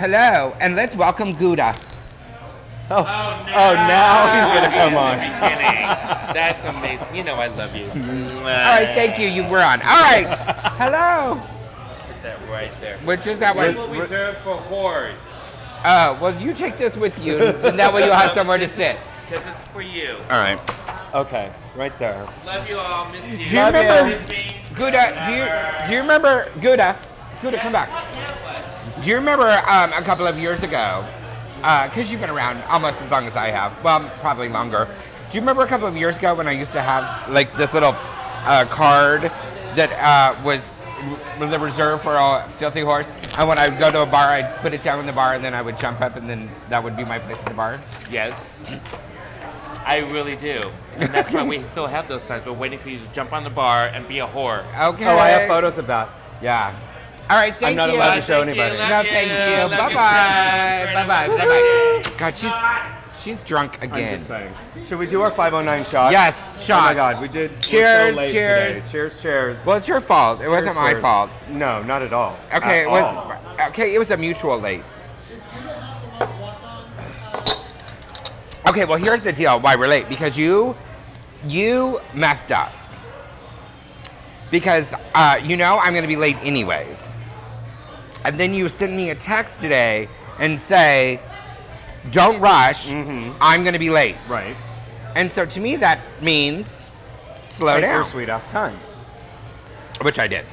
Hello, and let's welcome Gouda. Oh, now he's going to come on. That's amazing. You know I love you. All right, thank you. You were on. All right. Hello. Put that right there. Which is that one? Table reserved for whores. Well, you take this with you, and that way you'll have somewhere to sit. Because it's for you. All right. Okay, right there. Love you all. Miss you. Do you remember, Miss me. Gouda, do you remember, Gouda, come back. Do you remember a couple of years ago, because you've been around almost as long as I have, well, probably longer. Do you remember a couple of years ago when I used to have like this little card that was the reserve for a filthy horse? And when I would go to a bar, I'd put it down in the bar, and then I would jump up, and then that would be my place at the bar? Yes. I really do. And that's why we still have those signs. We're waiting for you to jump on the bar and be a whore. Okay. Oh, I have photos of that. Yeah. All right, thank you. I'm not allowed to show anybody. No, thank you. Bye-bye. Bye-bye. Bye-bye. God, she's drunk I'm again. just saying. Should we do our 509 shots? Yes, shots. Oh my God, we did. Cheers, we're so late cheers. today. Cheers, cheers. Well, it's your fault. It wasn't my Cheers. fault. No, not at all. Okay, At it was. all. Okay, it was a mutual late. Okay, well, here's the deal. Why we're late? Because you messed up. Because you know I'm going to be late anyways. And then you send me a text today and say, "Don't rush. I'm going to be late." Right. And so to me that means slow Take down, your sweet ass time. which I did.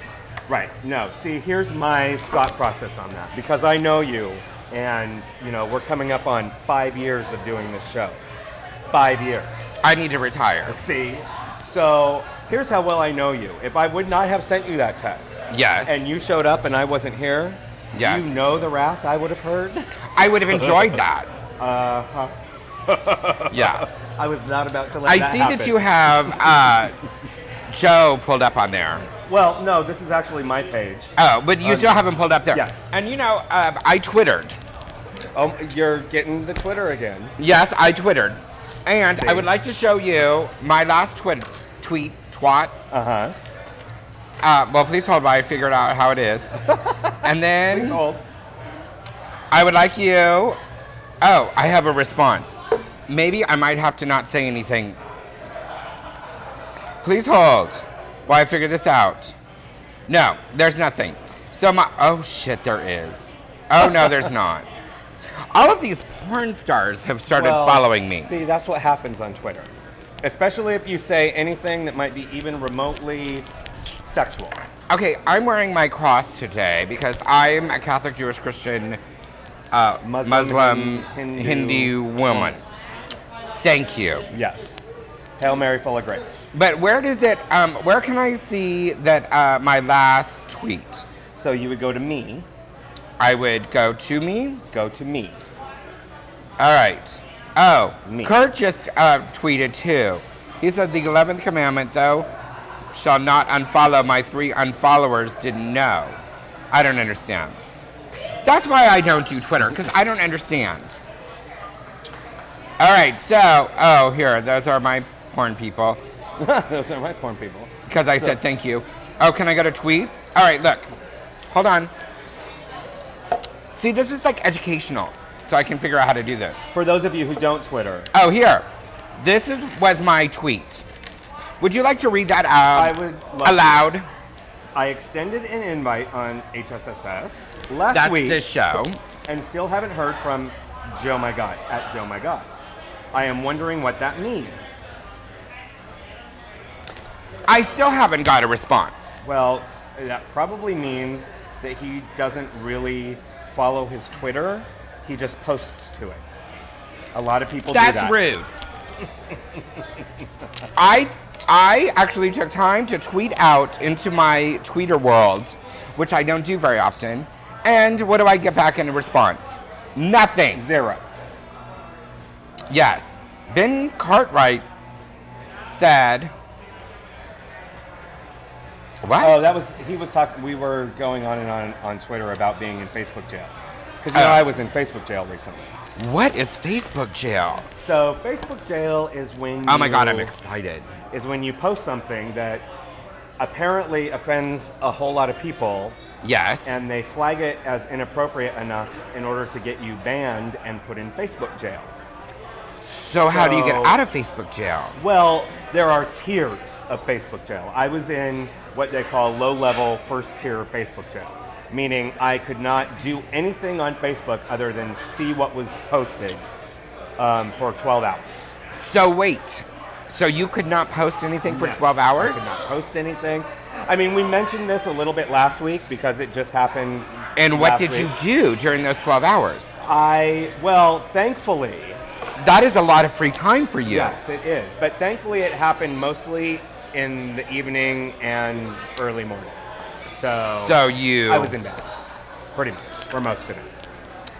Right. No. See, here's my thought process on that. Because I know you, and you know we're coming up on 5 years of doing this show. 5 years. I need to retire. See. So here's how well I know you. If I would not have sent you that text, Yes. and you showed up and I wasn't here, Yes. you know the wrath I would have heard. I would have enjoyed that. Uh-huh. Yeah. I was not about to let I that see happen. that you have Joe pulled up on there. Well, no, this is actually my page. Oh, but you still haven't pulled up there. Yes. And you know, I twittered. Oh, you're getting the Twitter again. Yes, I twittered. And See. I would like to show you my last twat. Uh-huh. Well, please hold while I figure out how it is. And then Please hold. I would like you. Oh, I have a response. Maybe I might have to not say anything. Please hold while I figure this out. No, there's nothing. So oh shit, there is. Oh no, there's not. All of these porn stars have started following me. See, that's what happens on Twitter. Especially if you say anything that might be even remotely sexual. Okay, I'm wearing my cross today because I'm a Catholic, Jewish, Christian, Muslim, Hindu woman. Thank you. Yes. Hail Mary, full of grace. But where does it, where can I see that my last tweet? So you would go to me. I would go to me. Go to me. All right. Oh, Me. Kurt just tweeted too. He said the 11th commandment, though, shall not unfollow. My 3 unfollowers didn't know. I don't understand. That's why I don't do Twitter, because I don't understand. All right, so, oh, here, those are my porn people. Those are my porn people. Because I said thank you. Oh, can I go to tweets? All right, look. Hold on. See, this is like educational, so I can figure out how to do this. For those of you who don't Twitter. Oh, here. This was my tweet. Would you like to read that I would love aloud? to. I extended an invite on HSSS last That's week. this show. And still haven't heard from Joe.My.God at Joe.My.God. I am wondering what that means. I still haven't got a response. Well, that probably means that he doesn't really follow his Twitter. He just posts to it. A lot of people do that. That's rude. I actually took time to tweet out into my Twitter world, which I don't do very often. And what do I get back in response? Nothing. 0. Yes. Ben Cartwright said, what? Oh, he was talking, we were going on and on Twitter about being in Facebook jail. Because I was in Facebook jail recently. What is Facebook jail? So Facebook jail is when Oh my God, I'm excited. Is when you post something that apparently offends a whole lot of people, Yes. And they flag it as inappropriate enough in order to get you banned and put in Facebook jail. So how do you get So- out of Facebook jail? Well, there are tiers of Facebook jail. I was in what they call low-level first-tier Facebook jail, meaning I could not do anything on Facebook other than see what was posted for 12 hours. So wait. So you could not post anything for No, 12 hours? I could not post anything. I mean, we mentioned this a little bit last week because it just happened. And what last did you week. do during those 12 hours? Well, thankfully, That is a lot of free time for you. yes, it is. But thankfully, it happened mostly in the evening and early morning. So I was in bed, pretty much, for most of it.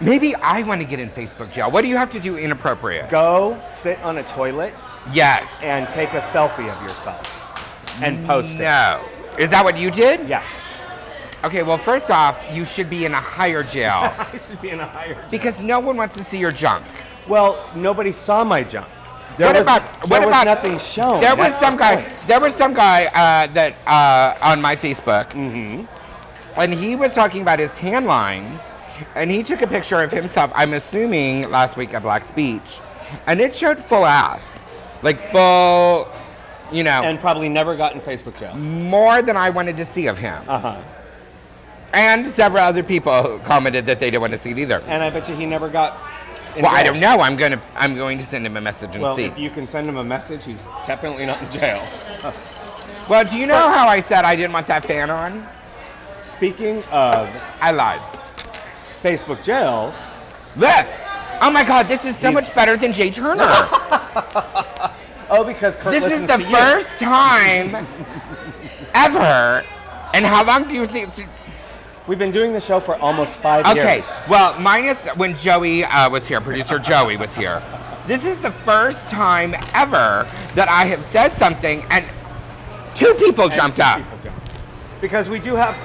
Maybe I want to get in Facebook jail. What do you have to do inappropriate? Go sit on a toilet Yes. and take a selfie of yourself and post it. No. Is that what you did? Yes. Okay, well, first off, you should be in a higher jail I should be in a higher jail. because no one wants to see your junk. Well, nobody saw my junk. There What was, about- there what was about- nothing shown. There was That's some the guy. point. There was some guy that on my Facebook, and he was talking about his tan lines, and he took a picture of himself. I'm assuming last week at Black's Beach, and it showed full ass, like full, you know, And probably never got in Facebook jail. more than I wanted to see of him. Uh-huh. And several other people commented that they didn't want to see it either. And I bet you he never got in Well, I jail. don't know. I'm going to send him a message and Well, see. if you can send him a message, he's definitely not in jail. Well, do you know how I said I didn't want that fan on? Speaking of I lied. Facebook jail, Look! Oh my God, this is so He's- much better than Jay Turner. because Kurt This is listens the to you. first time ever. And how long do you think? We've been doing the show for almost 5 Okay, years. well, minus when Joey was here, producer Joey was here. This is the first time ever that I have said something and two people And jumped two up. people jumped. Because we do have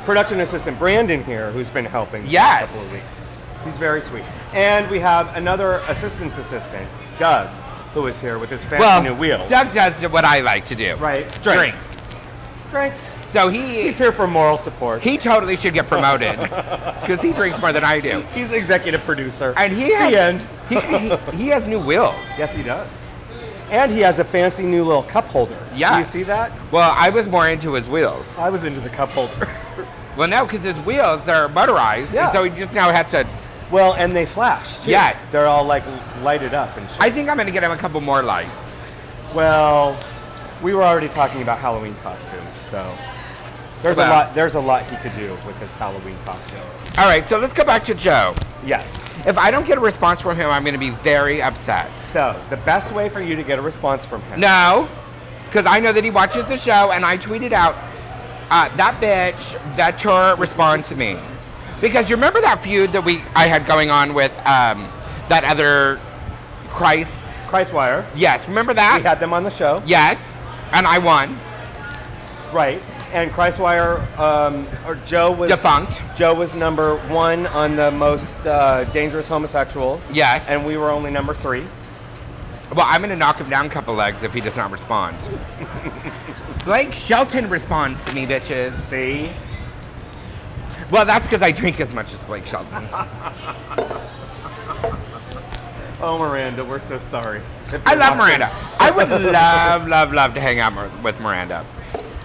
production assistant Brandon here who's been helping Yes. for a couple of weeks. He's very sweet. And we have another assistant, Doug, who is here with his fancy Well, new wheels. Doug does what I like to do. Right. Drinks. Drink. So He's here for moral support. he totally should get promoted because he drinks more than I do. He's executive producer. And he The has, end. he has new wheels. Yes, he does. And he has a fancy new little cup holder. Do you Yes. see that? Well, I was more into his wheels. I was into the cup holder. Well, no, because his wheels, they're motorized. Yeah. And so he just now has to. Well, and they flash, too. Yes. They're all, like, lighted up and shit. I think I'm going to get him a couple more lights. Well, we were already talking about Halloween costumes, so there's Well. a lot. There's a lot he could do with his Halloween costume. All right, so let's go back to Joe. Yes. If I don't get a response from him, I'm going to be very upset. So the best way for you to get a response from him. No, because I know that he watches the show, and I tweeted out, that bitch, that her respond to me. Because you remember that feud that I had going on with that other Christwire. Yes, remember We that? had them on the show. Yes, and I won. Right. And Christwire, or Joe was Defunct. Joe was number 1 on the most dangerous homosexuals. Yes. And we were only number 3. Well, I'm going to knock him down a couple legs if he does not respond. Blake Shelton responds to me, bitches. See? Well, that's because I drink as much as Blake Shelton. Oh, Miranda, we're so sorry. If I you're love watching- Miranda. I would love to hang out with Miranda.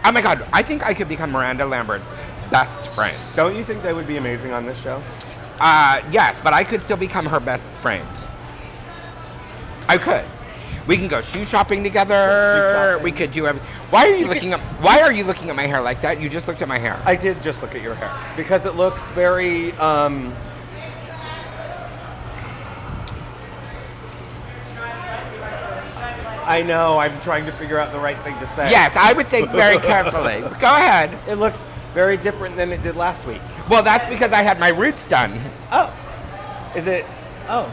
Oh my God, I think I could become Miranda Lambert's best friend. Don't you think they would be amazing on this show? Yes, but I could still become her best friend. I could. We can go shoe shopping together. Shoe shopping. We could do everything. Why are you looking at my hair like that? You just looked at my hair. I did just look at your hair because it looks very I know, I'm trying to figure out the right thing to say. Yes, I would think very carefully. Go ahead. It looks very different than it did last week. Well, that's because I had my roots done. Oh. Is it? Oh.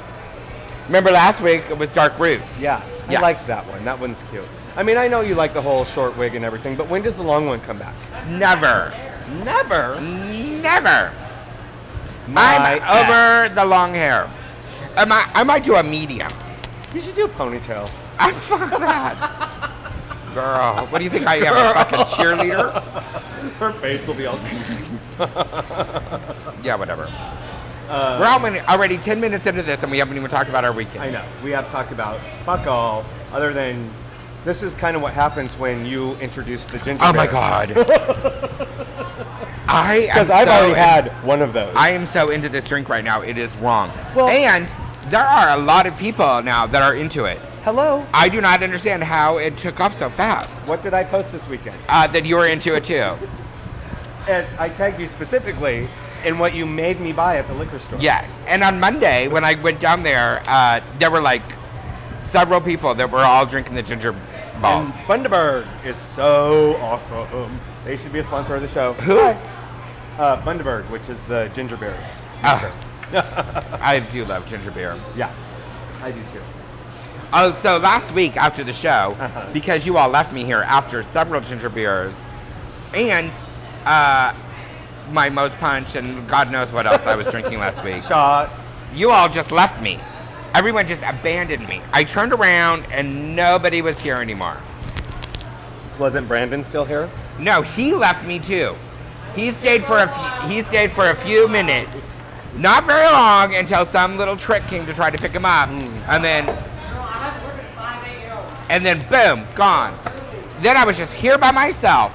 Remember last week it was dark roots. Yeah. Yeah. I liked that one. That one's cute. I mean, I know you like the whole short wig and everything, but when does the long one come back? Never. Never. Never. My I'm over the long hair. I might do a medium. You should do a ponytail. I'm fuck that. Girl, what do you think I am, a fucking cheerleader? Her face will be all. Yeah, whatever. We're already 10 minutes into this and we haven't even talked about our weekend. I know. We have talked about fuck all, other than this is kind of what happens when you introduce the ginger Oh my beer. God. Because I've already had one of those. I am so into this drink right now, it is wrong. Well- And there are a lot of people now that are into it. Hello. I do not understand how it took up so fast. What did I post this weekend? That you were into it too. And I tagged you specifically in what you made me buy at the liquor store. Yes. And on Monday, when I went down there, there were like several people that were all drinking the Gingerballs. And Bundaberg is so awesome. They should be a sponsor of the show. Who? Hi. Bundaberg, which is the ginger beer. I do love ginger beer. Yeah, I do too. Oh, so last week after the show, Uh-huh. because you all left me here after several ginger beers, and my Moe's Punch, and God knows what else I was drinking last week. Shots. You all just left me. Everyone just abandoned me. I turned around and nobody was here anymore. Wasn't Brandon still here? No, he left me too. He stayed for a few minutes, not very long, until some little trick came to try to pick him up, and then boom, gone. Then I was just here by myself.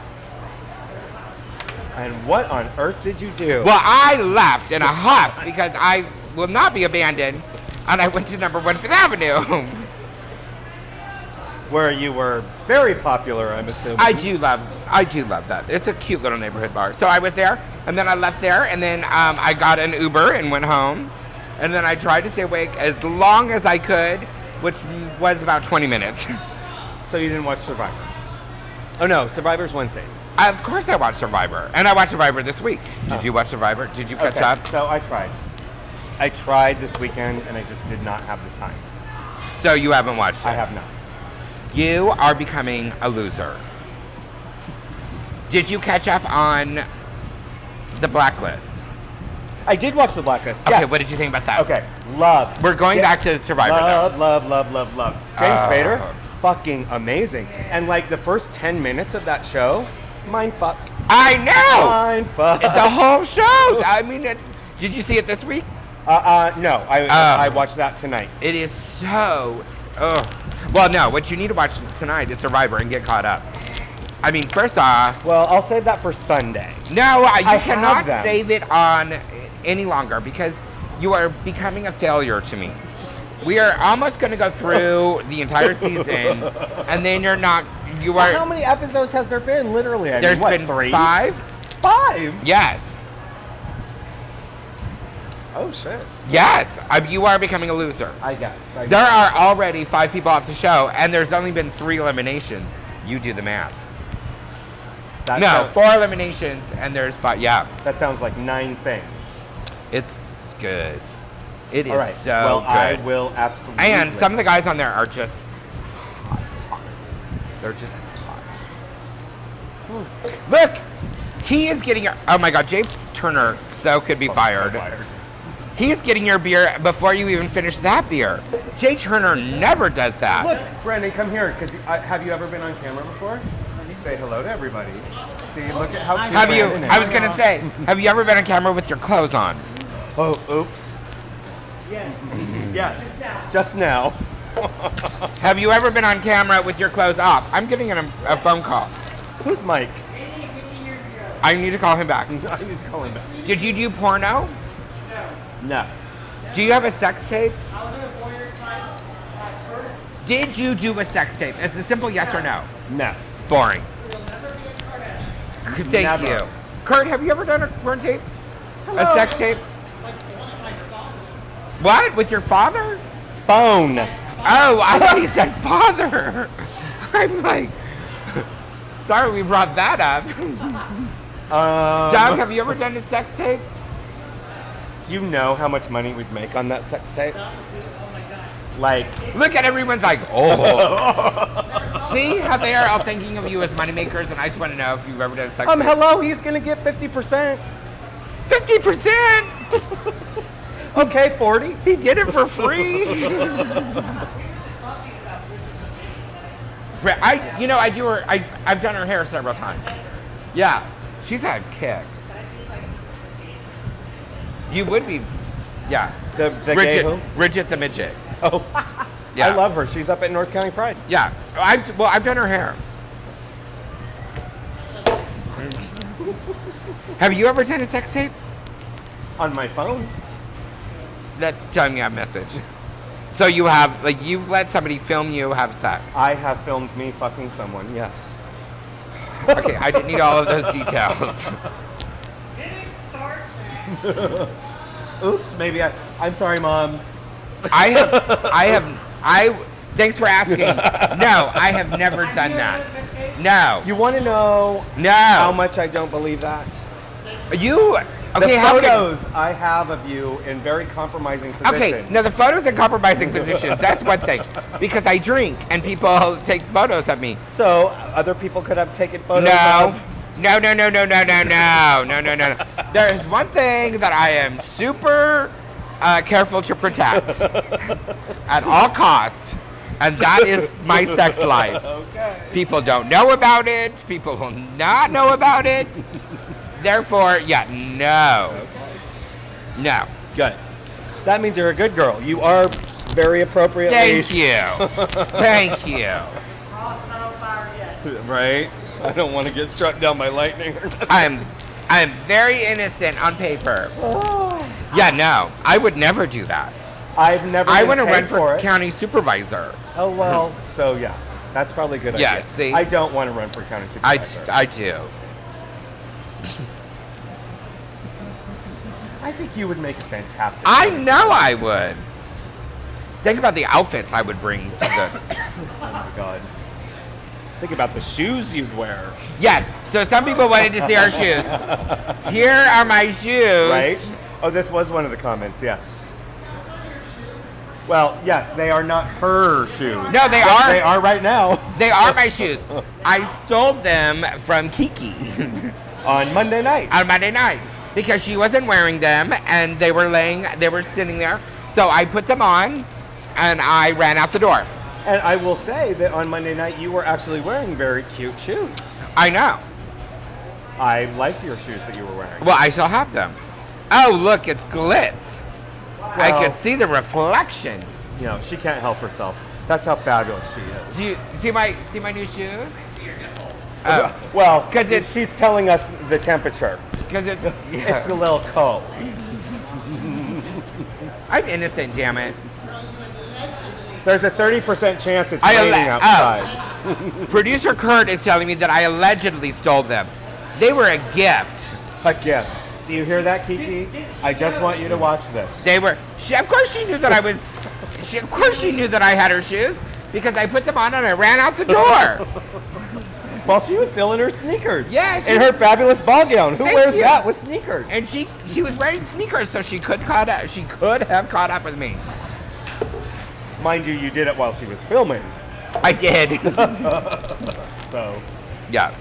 And what on earth did you do? Well, I left in a huff because I will not be abandoned, and I went to number 1 Fifth Avenue. Where you were very popular, I'm assuming. I do love that. It's a cute little neighborhood bar. So I was there, and then I left there, and then I got an Uber and went home, and then I tried to stay awake as long as I could, which was about 20 minutes. So you didn't watch Survivor? Oh no, Survivor's Wednesdays. Of course I watched Survivor, and I watched Survivor this week. Did you watch Survivor? Did you catch Okay, up? so I tried. I tried this weekend, and I just did not have the time. So you haven't watched it? I have not. You are becoming a loser. Did you catch up on the Blacklist? I did watch The Blacklist. Okay, yes. what did you think about that? Okay, love. We're going back to Survivor though. Love. James Spader, fucking amazing. And like the first 10 minutes of that show, mind fuck. I know! Mind fuck. The whole show! I mean, did you see it this week? No, I watched that tonight. It is so... Well, no, what you need to watch tonight is Survivor and get caught up. I mean, first off... Well, I'll save that for Sunday. No, you have cannot them. save it on any longer because you are becoming a failure to me. We are almost going to go through the entire season, and then you're not... You are. How many episodes has there been? Literally, I There's mean, what, been 3? 5? 5? Yes. Oh, shit. Yes. You are becoming a loser. I guess. There are already 5 people off the show, and there's only been 3 eliminations. You do the math. That No, sounds, 4 eliminations, and there's 5. Yeah. that sounds like 9 things. It's good. It is All right. so well, good. I will absolutely. And some of the guys on there are just hot. They're just hot. Look, he is getting. Oh my God, Jay Turner could be fired. He's getting your beer before you even finish that beer. Jay Turner never does that. Look, Brandon, come here. Because have you ever been on camera before? You say hello to everybody. See, look at how cute Have you? Brandon is. I was gonna say, have you ever been on camera with your clothes on? Oh, oops. Yeah. Just now. Have you ever been on camera with your clothes off? I'm getting a phone call. Who's Mike? I need to call him back. I need to call him back. Did you do porno? No. Do you have a sex tape? I was going to lawyer side first. Did you do a sex tape? It's a simple yes or no. No. Boring. You'll never be a Kardashian. Thank Never. you. Kurt, have you ever done a porn tape? Hello. A sex tape? Like one of my father. What? With your father? Phone. Oh, I thought he said father. I'm like, sorry we brought that up. Doug, have you ever done a sex tape? Do you know how much money we'd make on that sex tape? Oh my God. Like, Look at everyone's like, oh. See how they are all thinking of you as moneymakers, and I just want to know if you've ever done a sex tape. hello, he's gonna get 50%. 50%? Okay, 40. He did it for free. I do her. I've done her hair several times. Yeah, she's had a kick. You would be, yeah. The gay who? Bridget the midget. Oh, Yeah. I love her. She's up at North County Pride. Yeah, I've done her hair. Have you ever done a sex tape? On my phone. That's telling me a message. So you have, like, you've let somebody film you have sex. I have filmed me fucking someone, yes. Okay, I didn't need all of those details. Didn't start saying. Oops, maybe I'm sorry, Mom. Thanks for asking. No, I have never done that. No. You want to know No. how much I don't believe that? Okay, the how photos I have of you in very compromising positions. Okay, no, the photos in compromising positions, that's one thing. Because I drink and people take photos of me. So, other people could have taken photos No. of... No. There is one thing that I am super careful to protect at all costs, and that is my sex life. Okay. People don't know about it. People will not know about it. Therefore, yeah, no. No. Good. That means you're a good girl. You are very appropriately... Thank you. Thank you. Cross not on fire yet. Right? I don't want to get struck down by lightning. I'm very innocent on paper. Yeah, no, I would never do that. I've never I been want to paid run for it. county supervisor. Oh, well, so yeah. That's probably a good Yeah, idea. see? I don't want to run for county supervisor. I do. I think you would make a fantastic... I know I would. Think about the outfits I would bring to the... Oh my God. Think about the shoes you'd wear. Yes, so some people wanted to see our shoes. Here are my shoes. Right? Oh, this was one of the comments, yes. Well, yes, they are not her shoes. No, they Yes, are. They are right now. They are my shoes. I stole them from Kiki On Monday night. on Monday night because she wasn't wearing them and they were sitting there. So I put them on and I ran out the door. And I will say that on Monday night you were actually wearing very cute shoes. I know. I liked your shoes that you were wearing. Well, I still have them. Oh, look, it's glitz. I Well, can see the reflection. You know, she can't help herself. That's how fabulous she is. Do you see my new shoes? Oh, Well, 'Cause it's- she's telling us the temperature. because it's It's a little cold. I'm innocent, damn it. There's a 30% chance it's I alle- raining oh. outside. Producer Kurt is telling me that I allegedly stole them. They were a gift. A gift. Do you hear that, Kiki? I just want you to watch this. They were. Of course, she knew that I was. Of course, she knew that I had her shoes because I put them on and I ran out the door. While she was still in her sneakers. Yeah, she In her fabulous ball gown. Who Thank wears you. that with sneakers? And she was wearing sneakers, so she could have caught up with me. Mind you, you did it while she was filming. I did. So, Yeah.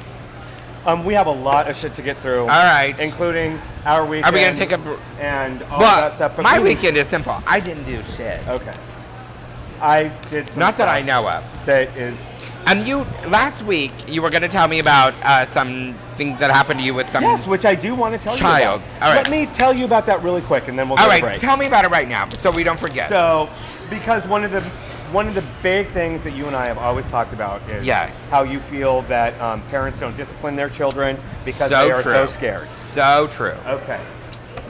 we have a lot of shit to get through. All right. Including our weekend. Are we gonna take a? And all Well, that stuff. But my we- weekend is simple. I didn't do shit. Okay. I did some Not that I stuff know of. That is... And last week, you were going to tell me about something that happened to you with some. Yes, which I do want to tell Child. you about. All right. Let me tell you about that really quick, and then we'll go All to right, break. tell me about it right now, so we don't forget. So, because one of the big things that you and I have always talked about is Yes. how you feel that parents don't discipline their children because So they are true. so scared. So true. Okay.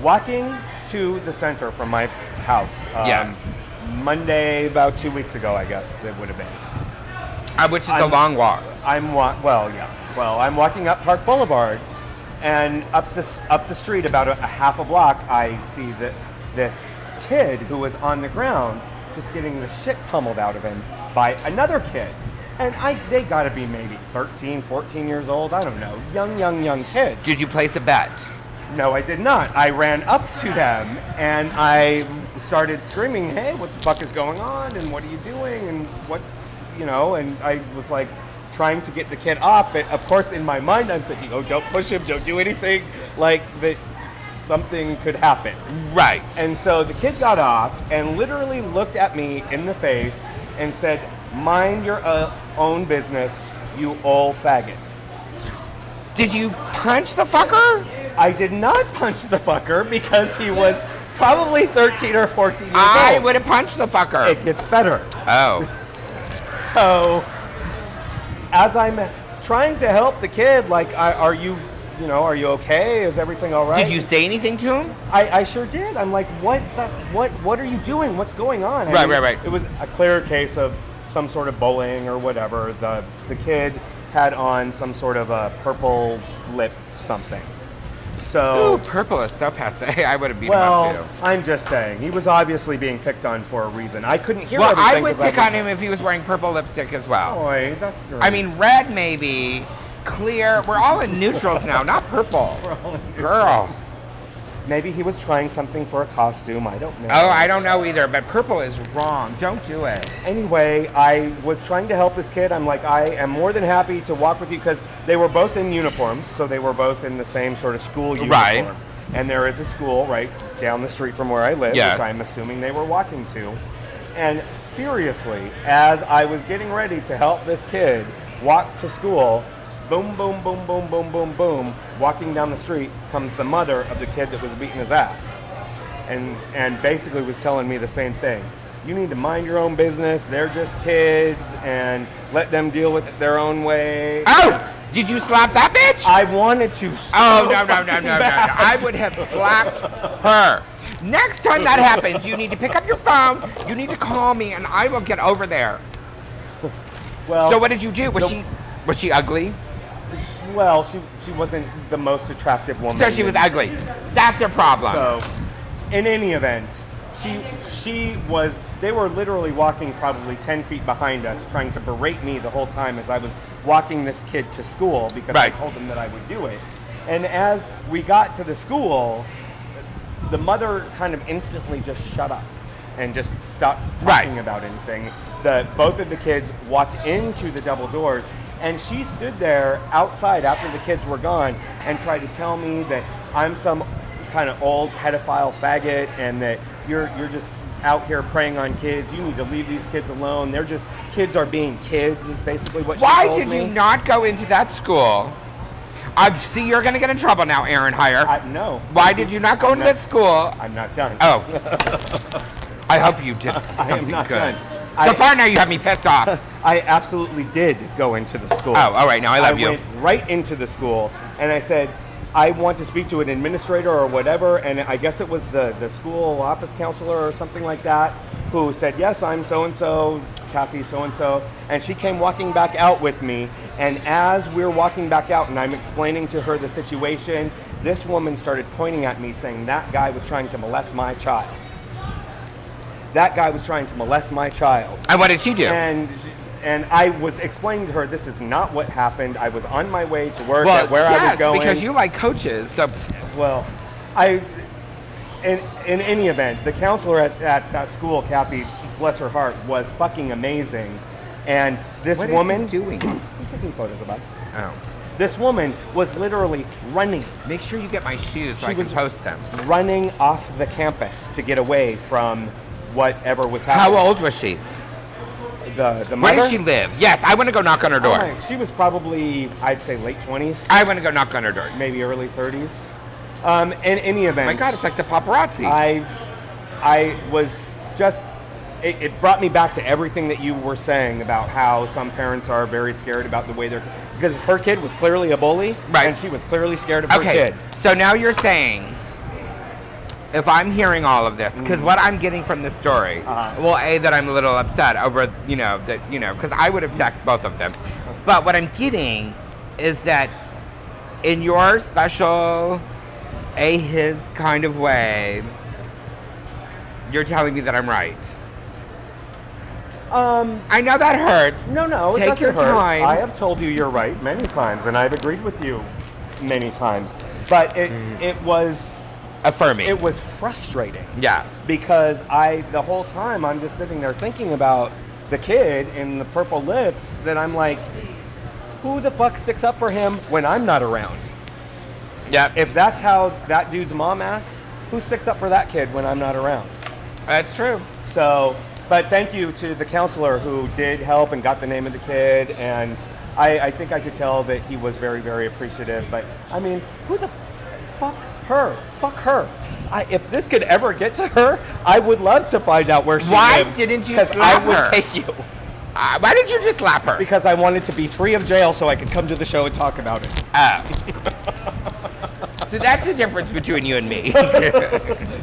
Walking to the center from my house. Yes. Monday, about 2 weeks ago, I guess it would have been. Which is a long walk. I'm walking up Park Boulevard, and up the street about a half a block, I see that this kid who was on the ground just getting the shit pummeled out of him by another kid. And they gotta be maybe 13, 14 years old, I don't know, young kids. Did you place a bet? No, I did not. I ran up to them and I started screaming, hey, what the fuck is going on? And what are you doing? And what, and I was like trying to get the kid off. But of course, in my mind, I'm thinking, oh, don't push him, don't do anything. Like that something could happen. Right. And so the kid got off and literally looked at me in the face and said, mind your own business, you old faggot. Did you punch the fucker? I did not punch the fucker because he was probably 13 or 14 years I old. would have punched the fucker. It gets better. Oh. So, as I'm trying to help the kid, like, are you okay? Is everything all right? Did you say anything to him? I sure did. I'm like, what are you doing? What's going on? Right. It was a clear case of some sort of bullying or whatever. The kid had on some sort of a purple lip something. So, Ooh, purple is so passe. I would have beat him up too. I'm just saying, he was obviously being picked on for a reason. I couldn't hear Well, everything. I would 'cause pick on him if he was wearing purple lipstick as well. Boy, that's great. I mean, red maybe, clear. We're all in neutrals now, not purple. Girl. Maybe he was trying something for a costume. I don't know. Oh, I don't know either, but purple is wrong. Don't do it. Anyway, I was trying to help this kid. I'm like, I am more than happy to walk with you because they were both in uniforms, so they were both in the same sort of school uniform. Right. And there is a school right down the street from where I live, Yes. which I'm assuming they were walking to. And seriously, as I was getting ready to help this kid walk to school, boom, boom, boom, boom, boom, boom, boom, walking down the street comes the mother of the kid that was beating his ass. And basically was telling me the same thing. You need to mind your own business. They're just kids and let them deal with it their own way. Oh! Did you slap that bitch? I wanted to. Oh, no. I would have slapped her. Next time that happens, you need to pick up your phone, you need to call me, and I will get over there. Well, So what did you do? Was she ugly? Well, she wasn't the most attractive woman. So she was ugly. That's your problem. So, in any event, they were literally walking probably 10 feet behind us, trying to berate me the whole time as I was walking this kid to school because Right. I told them that I would do it. And as we got to the school, the mother kind of instantly just shut up and just stopped talking Right. about anything. Both of the kids walked into the double doors, and she stood there outside after the kids were gone and tried to tell me that I'm some kind of old pedophile faggot and that you're just out here preying on kids. You need to leave these kids alone. Kids are being kids is basically what she Why told did me. you not go into that school? See, you're going to get in trouble now, Aaron Heier. No. Why did you not go into that school? I'm not done. Oh. I hope you did I something am not good. done. So far now you have me pissed off. I absolutely did go into the school. Oh, all right. Now I love you. went right into the school and I said, I want to speak to an administrator or whatever, and I guess it was the school office counselor or something like that who said, yes, I'm so-and-so, Kathy so-and-so, and she came walking back out with me, and as we're walking back out and I'm explaining to her the situation, this woman started pointing at me saying that guy was trying to molest my child. That guy was trying to molest my child. And what did she do? And I was explaining to her, this is not what happened. I was on my way to work at where I was going. Because you like coaches. So Well, in any event, the counselor at that school, Kathy, bless her heart, was fucking amazing. And this What is woman he doing? He's taking photos of us. Oh. This woman was literally running Make sure you get my shoes so She I can was- post them. off the campus to get away from whatever was happening. How old was she? The Where mother? does she live? Yes, I want to go knock on her door. Oh, she was probably, I'd say, late 20s, I want to go knock on her door. maybe early 30s. In any event, My God, it's like the paparazzi. I was just, it brought me back to everything that you were saying about how some parents are very scared about the way because her kid was clearly a bully, Right. and she was clearly scared of her Okay, kid. so now you're saying, if I'm hearing all of this, because what I'm getting from this story, well, A, that I'm a little upset over, because I would have texted both of them. But what I'm getting is that in your special, his kind of way, you're telling me that I'm right. I know that hurts. No, it Take doesn't your hurt. time. I have told you you're right many times, and I've agreed with you many times. But it was Affirming. it was frustrating. Yeah. Because the whole time I'm just sitting there thinking about the kid in the purple lips that I'm like, who the fuck sticks up for him when I'm not around? Yeah. If that's how that dude's mom acts, who sticks up for that kid when I'm not around? That's true. So But thank you to the counselor who did help and got the name of the kid, and I think I could tell that he was very, very appreciative. But I mean, who the fuck her? Fuck her. If this could ever get to her, I would love to find out where she Why lives. didn't you Because slap I would her? take you. Why didn't you just slap her? Because I wanted to be free of jail so I could come to the show and talk about it. Oh. So that's the difference between you and me.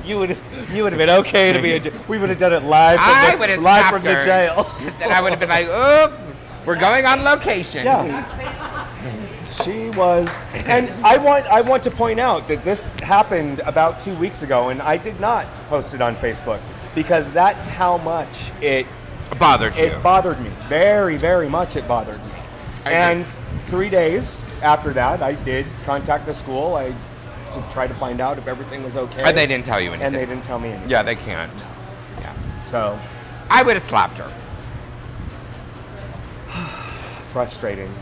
You would have been okay to be. We would have done it live I would have live slapped from the her. jail. Then I would have been like, oh, we're going on location. Yeah. She was, and I want to point out that this happened about 2 weeks ago, and I did not post it on Facebook because that's how much it Bothered you. It bothered me very, very much. It bothered me. And 3 days after that, I did contact the school to try to find out if everything was okay. And they didn't tell you anything. And they didn't tell me anything. Yeah, they can't. Yeah. So I would have slapped her. frustrating.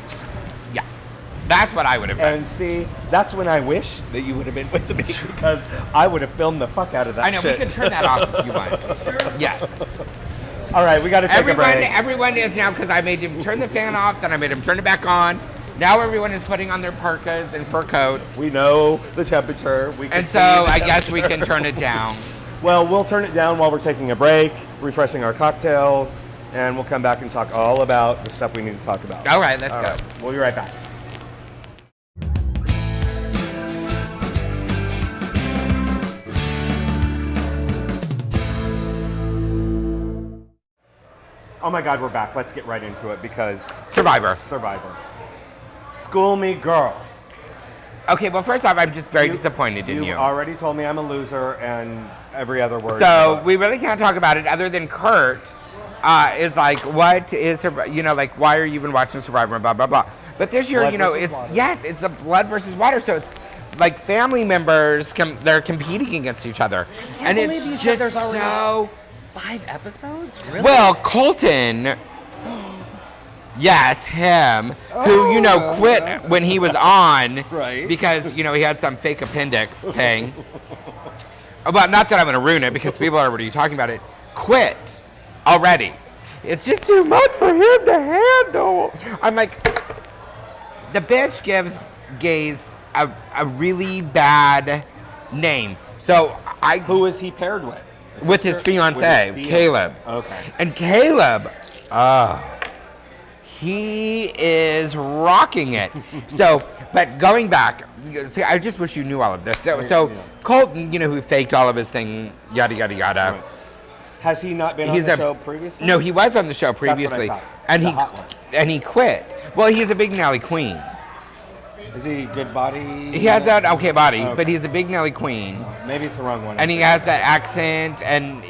Yeah. That's what I would have done. And see, that's when I wish that you would have been with me because I would have filmed the fuck out of that I know, shit. we can turn that off if you want. Yes. All right, we got to take a break. Everyone is now, because I made him turn the fan off, then I made him turn it back on. Now everyone is putting on their parkas and fur coats. We know the temperature. We can And see so the I guess we temperature. can turn it down. Well, we'll turn it down while we're taking a break, refreshing our cocktails, and we'll come back and talk all about the stuff we need to talk about. All right, let's All go. right, we'll be right back. Oh my God, we're back. Let's get right into it because Survivor. Survivor. School me, girl. Okay, well, first off, I'm just very disappointed in you. You already told me I'm a loser and every other word. So we really can't talk about it other than Kurt is like, what is, like, why are you even watching Survivor and blah, blah, blah. But this year, Blood versus water. it's the blood versus water. So it's like family members, they're competing against each other. And believe you it's said just there's already so... 5 episodes? Really? Well, Colton, yes, him, who, quit when he was on. Right. Because, he had some fake appendix thing. Well, not that I'm going to ruin it because people are already talking about it. Quit already. It's just too much for him to handle. I'm like, the bitch gives gays a really bad name. So Who is he paired with? with his fiance, With his Caleb. Okay. And Caleb, he is rocking it. So, but going back, see, I just wish you knew all of this. So Yeah. Colton, who faked all of his thing, yada, yada, yada. Right. Has he not been He's on the a- show previously? No, he was on the show previously. thought. And The he hot one. and he quit. Well, he's a big Nelly Queen. Is he good body? He has that okay body, Okay. but he's a big Nelly Queen. Maybe it's the wrong one. And he has that accent, and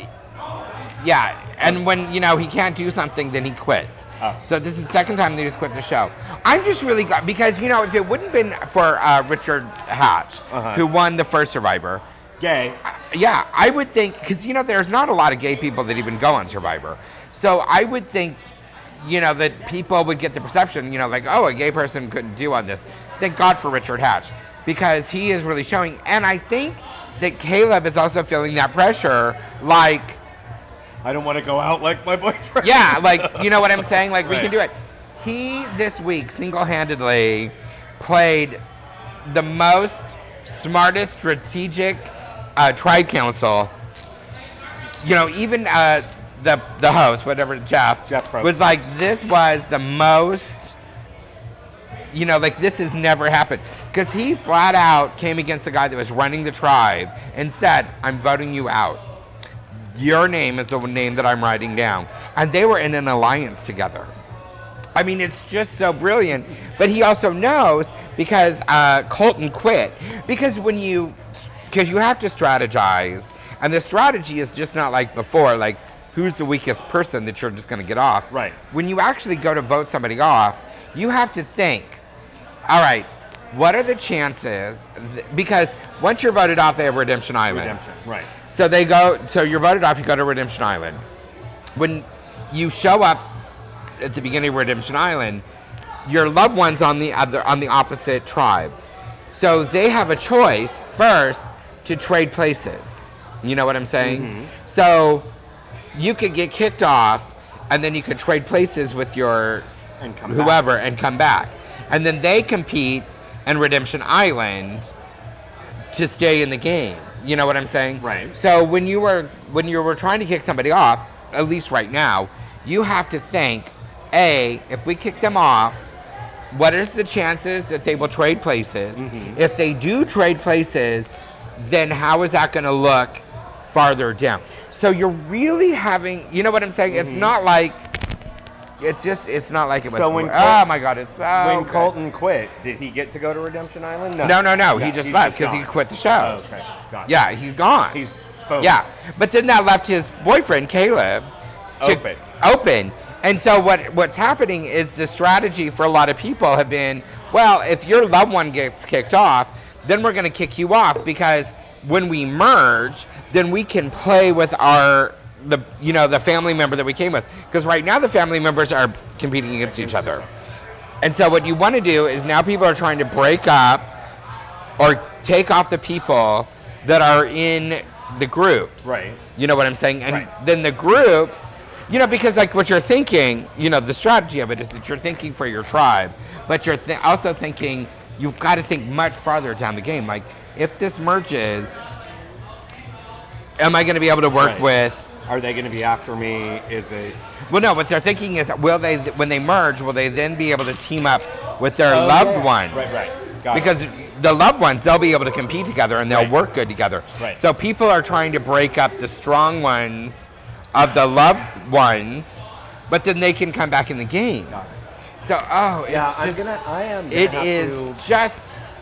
yeah, and when he can't do something, then he quits. Oh. So this is the second time they just quit the show. I'm just really glad because if it wouldn't have been for Richard Hatch, Uh-huh. who won the first Survivor, Gay. yeah, I would think because there's not a lot of gay people that even go on Survivor, so I would think that people would get the perception like, oh, a gay person couldn't do on this. Thank God for Richard Hatch because he is really showing, and I think that Caleb is also feeling that pressure, like. I don't want to go out like my boyfriend. Yeah, like, you know what I'm saying? Like, we Right. can do it. He, this week, single-handedly played the most smartest strategic tribe council. Even the host, whatever, Jeff Probst. was like, this was the most, like, this has never happened. Because he flat out came against the guy that was running the tribe and said, I'm voting you out. Your name is the name that I'm writing down. And they were in an alliance together. I mean, it's just so brilliant. But he also knows because Colton quit. Because you have to strategize. And the strategy is just not like before, like who's the weakest person that you're just going to get off. Right. When you actually go to vote somebody off, you have to think, all right, what are the chances? Because once you're voted off, they have Redemption Island. Redemption. Right. So so you're voted off, you go to Redemption Island. When you show up at the beginning of Redemption Island, your loved one's on the opposite tribe. So they have a choice first to trade places. You know what I'm saying? Mm-hmm. So you could get kicked off, and then you could trade places with your And come whoever and come back. And then they compete in Redemption Island to stay in the game. You know what I'm saying? Right. So when you were trying to kick somebody off, at least right now, you have to think, A, if we kick them off, what is the chances that they will trade places? Mm-hmm. If they do trade places, then how is that going to look farther down? So you're really having, you know what I'm saying? It's not like, it's not like it was. So when oh my God, it's so When good. Colton quit, did he get to go to Redemption Island? No. Yeah, He just he's left because he gone. quit the show. Oh, okay, got it. Yeah, he's gone. He's boom. Yeah, but then that left his boyfriend Caleb open. And so what's happening is the strategy for a lot of people have been, well, if your loved one gets kicked off, then we're going to kick you off because when we merge, then we can play with the family member that we came with. Because right now the family members are competing against each other. And so what you want to do is now people are trying to break up or take off the people that are in the groups. Right. You know what I'm saying? And Right. then the groups, because like what you're thinking, the strategy of it is that you're thinking for your tribe, but you're also thinking, you've got to think much farther down the game. Like, if this merges, am I going to be able to work Right. with? Are they going to be after me? Is it? Well, no, what they're thinking is, when they merge, will they then be able to team up with their loved one? Right. Got Because it. the loved ones, they'll be able to compete together and they'll Right. work good together. Right. So people are trying to break up the strong ones of the loved ones, but then they can come back in the game. Got it. So, Yeah, it's just, I am. Gonna it have is to- just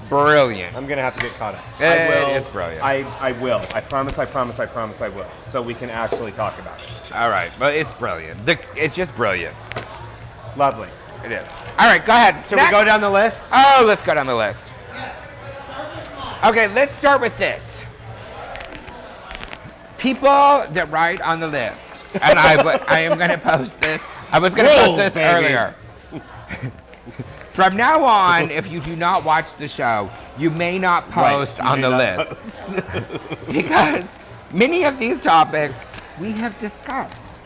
brilliant. I'm gonna have to get caught up. It I will. is brilliant. I will. I promise. I will. So we can actually talk about it. All right, but it's brilliant. It's just brilliant. Lovely. It is. All right, go ahead. Should we go down the list? Oh, let's go down the list. Okay, let's start with this. People that write on the list, and I am going to post this. I was going to post this baby. earlier. From now on, if you do not watch the show, you may not post you on may the not list. Because many of these topics we have discussed.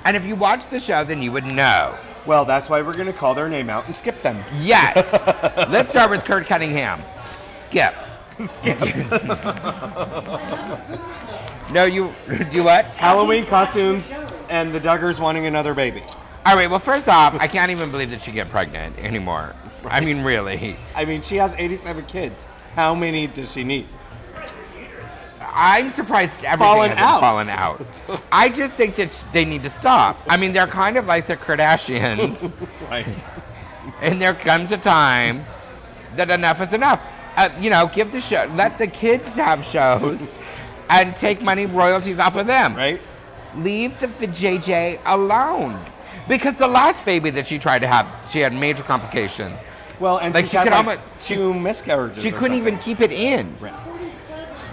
And if you watch the show, then you would know. Well, that's why we're gonna call their name out and skip them. Yes. Let's start with Kurt Cunningham. Skip. No, you do what? Halloween costumes and the Duggars wanting another baby. All right, well, first off, I can't even believe that she get pregnant anymore. I mean, really. I mean, she has 87 kids. How many does she need? I'm surprised everything Fallen hasn't out. fallen out. I just think that they need to stop. I mean, they're kind of like the Kardashians, Right. and there comes a time that enough is enough. Give the show, let the kids have shows, and take money royalties off of them. Right. Leave the JJ alone. Because the last baby that she tried to have, she had major complications. Well, and Like, she's she had could like almost- two miscarriages. She or couldn't even something. keep it in. Right.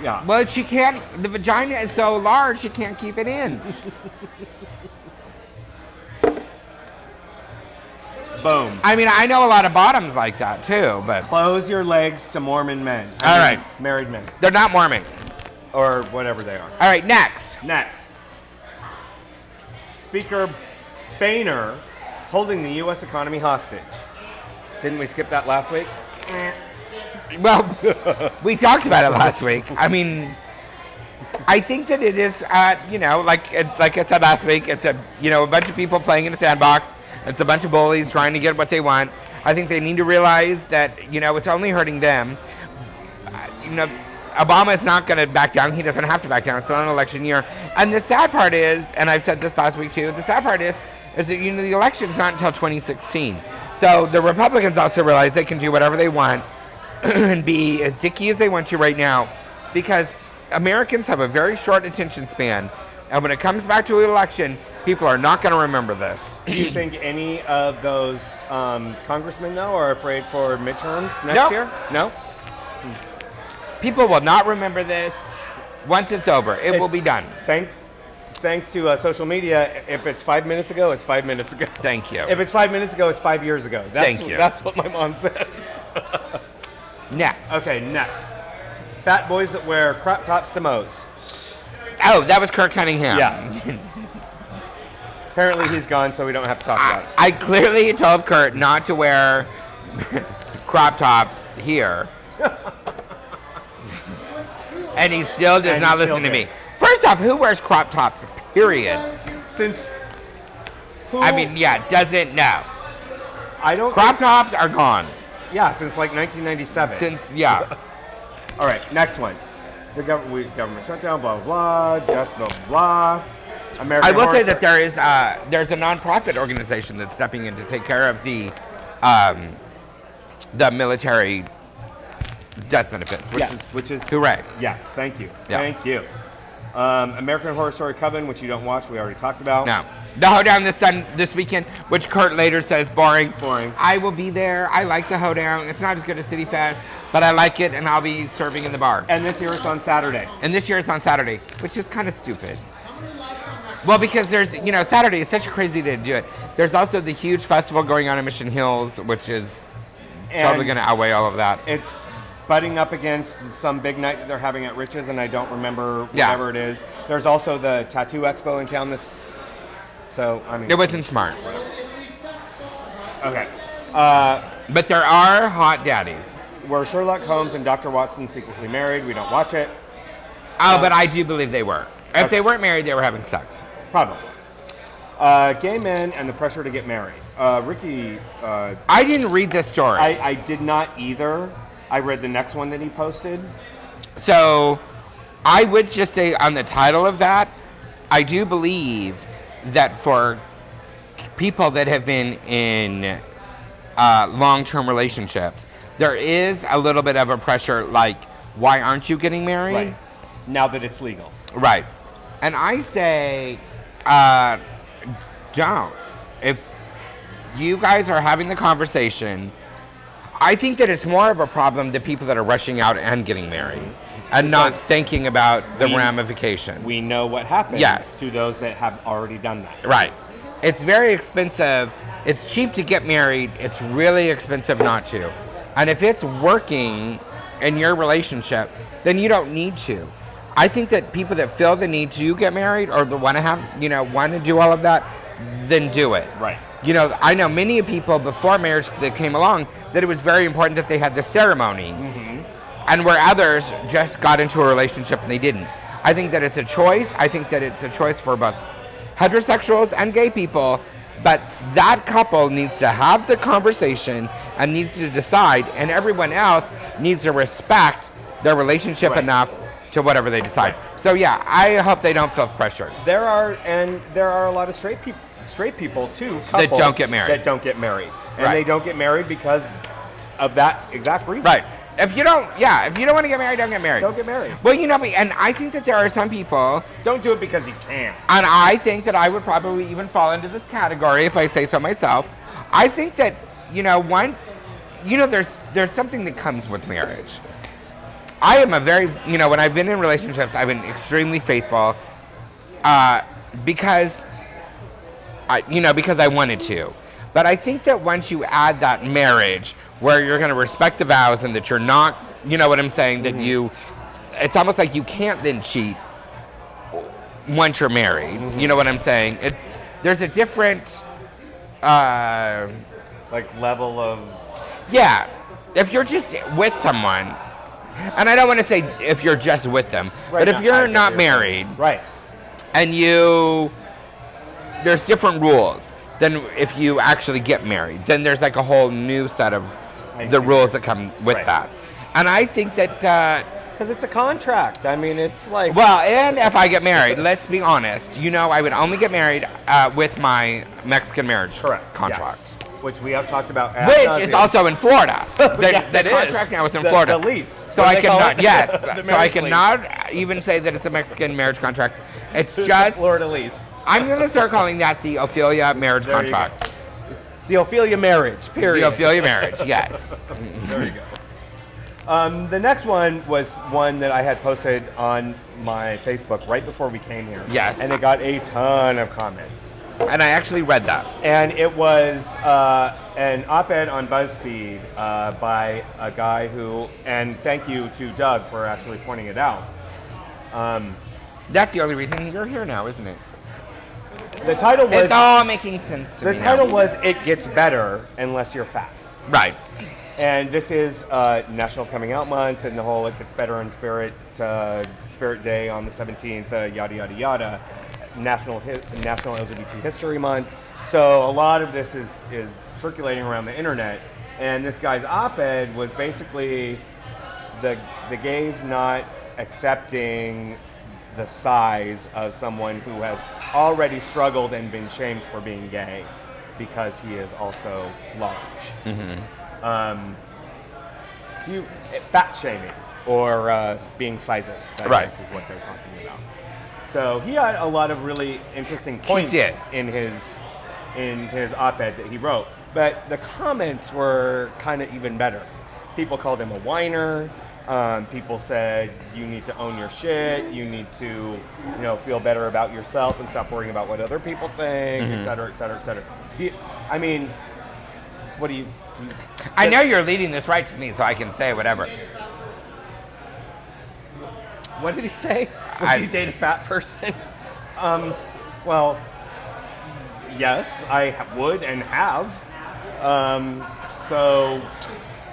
Yeah. Well, she can't, the vagina is so large, she can't keep it in. Boom. I mean, I know a lot of bottoms like that too, but Close your legs to Mormon men. All right. Married men. they're not Mormon. Or whatever they are. All right, next. Next. Speaker Boehner holding the U.S. economy hostage. Didn't we skip that last week? Well, we talked about it last week. I mean, I think that it is, like I said last week, it's a bunch of people playing in a sandbox. It's a bunch of bullies trying to get what they want. I think they need to realize that, it's only hurting them. Obama is not going to back down. He doesn't have to back down. It's not an election year. And the sad part is, and I've said this last week too, the sad part is that, the election's not until 2016. So the Republicans also realize they can do whatever they want and be as dicky as they want to right now, because Americans have a very short attention span. And when it comes back to an election, people are not going to remember this. Do you think any of those congressmen, though, are afraid for midterms next Nope. year? No? People will not remember this once it's over. It will be done. Thanks to social media, if it's 5 minutes ago, it's 5 minutes ago. Thank you. If it's 5 minutes ago, it's 5 years ago. Thank you. That's what my mom said. Next. Okay, next. Fat boys that wear crop tops to Moe's. Oh, that was Kirk Cunningham. Yeah. Apparently he's gone, so we don't have to talk about it. I clearly told Kurt not to wear crop tops here. And he still does not listen to me. First off, who wears crop tops, period? Since who? I mean, yeah, doesn't know. I don't. Crop tops are gone. Yeah, since like 1997. Yeah. All right, next one. The government shutdown, blah, blah, blah, just blah, blah. American I will Horror say that there's a nonprofit organization that's stepping in to take care of the military death benefits, which is correct. Yes, thank you. Yeah. Thank you. American Horror Story Coven, which you don't watch, we already talked about. No. The Hoedown this weekend, which Kurt later says boring. Boring. I will be there. I like the Hoedown. It's not as good as City Fest, but I like it, and I'll be serving in the bar. And this year it's on Saturday. And this year it's on Saturday, which is kind of stupid. Well, because there's, Saturday is such a crazy day to do it. There's also the huge festival going on in Mission Hills, which is totally going to outweigh all of that. It's butting up against some big night that they're having at Rich's, and I don't remember whatever it is. There's also the Tattoo Expo in town so, I mean. It wasn't smart. Okay. But there are hot daddies. Were Sherlock Holmes and Dr. Watson secretly married? We don't watch it. Oh, but I do believe they were. If they weren't married, they were having sex. Probably. Gay men and the pressure to get married. Ricky. I didn't read this story. I did not either. I read the next one that he posted. So, I would just say on the title of that, I do believe that for people that have been in long-term relationships, there is a little bit of a pressure, like, why aren't you getting married? Right. Now that it's legal. Right. And I say, don't. If you guys are having the conversation, I think that it's more of a problem the people that are rushing out and getting married and not thinking about the ramifications. We know what happens to those that have already done that. Right. It's very expensive. It's cheap to get married. It's really expensive not to. And if it's working in your relationship, then you don't need to. I think that people that feel the need to get married or want to do all of that, then do it. Right. I know many people before marriage that came along that it was very important that they had the ceremony. Mm-hmm. And where others just got into a relationship and they didn't. I think that it's a choice. I think that it's a choice for both heterosexuals and gay people. But that couple needs to have the conversation and needs to decide, and everyone else needs to respect their relationship enough to whatever they decide. Right. So yeah, I hope they don't feel pressured. There are a lot of straight people too, couples that don't get married. And they don't get married because of that exact reason. Right. If you don't want to get married, don't get married. Don't get married. Well, and I think that there are some people. Don't do it because you can't. And I think that I would probably even fall into this category if I say so myself. I think that, once, there's something that comes with marriage. I am a very, when I've been in relationships, I've been extremely faithful because I wanted to. But I think that once you add that marriage, where you're going to respect the vows and that you're not, you know what I'm saying, that it's almost like you can't then cheat once you're married. Mm-hmm. You know what I'm saying? There's a different... level of... Yeah. If you're just with someone, and I don't want to say if you're just with them, but if you're not married, right, and there's different rules than if you actually get married. Then there's like a whole new set of the rules that come with that. And I think that... Because it's a contract. I mean, it's like... Well, and if I get married, let's be honest, I would only get married with my Mexican marriage contract. Yes. Which we have talked about. Which is also in Florida. Yes, the contract now is in Florida. The lease. So I cannot, so I cannot even say that it's a Mexican marriage contract. It's just... Florida lease. I'm going to start calling that the Ophelia marriage contract. The Ophelia marriage, period. The Ophelia marriage, yes. There you go. The next one was one that I had posted on my Facebook right before we came here. Yes. And it got a ton of comments. And I actually read that. And it was an op-ed on BuzzFeed by a guy who, and thank you to Doug for actually pointing it out. That's the only reason you're here now, isn't it? The title was It's all making sense to the me title now. was "It Gets Better Unless You're Fat," Right. and this is National Coming Out Month, and the whole "It Gets Better in Spirit" Spirit Day on the 17th, yada yada yada. National LGBT History Month. So a lot of this is circulating around the internet, and this guy's op-ed was basically the gays not accepting the size of someone who has already struggled and been shamed for being gay because he is also large. Fat shaming or being sizist, I Right. guess is what they're talking about. So he had a lot of really interesting points did. in his op-ed that he wrote, but the comments were kind of even better. People called him a whiner. People said you need to own your shit. You need to, feel better about yourself and stop worrying about what other people think, et cetera, et cetera, et cetera. I mean, what do you? I know you're leading this right to me, so I can say whatever. What did he say? Would I- you date a fat person? Well, yes, I would and have. So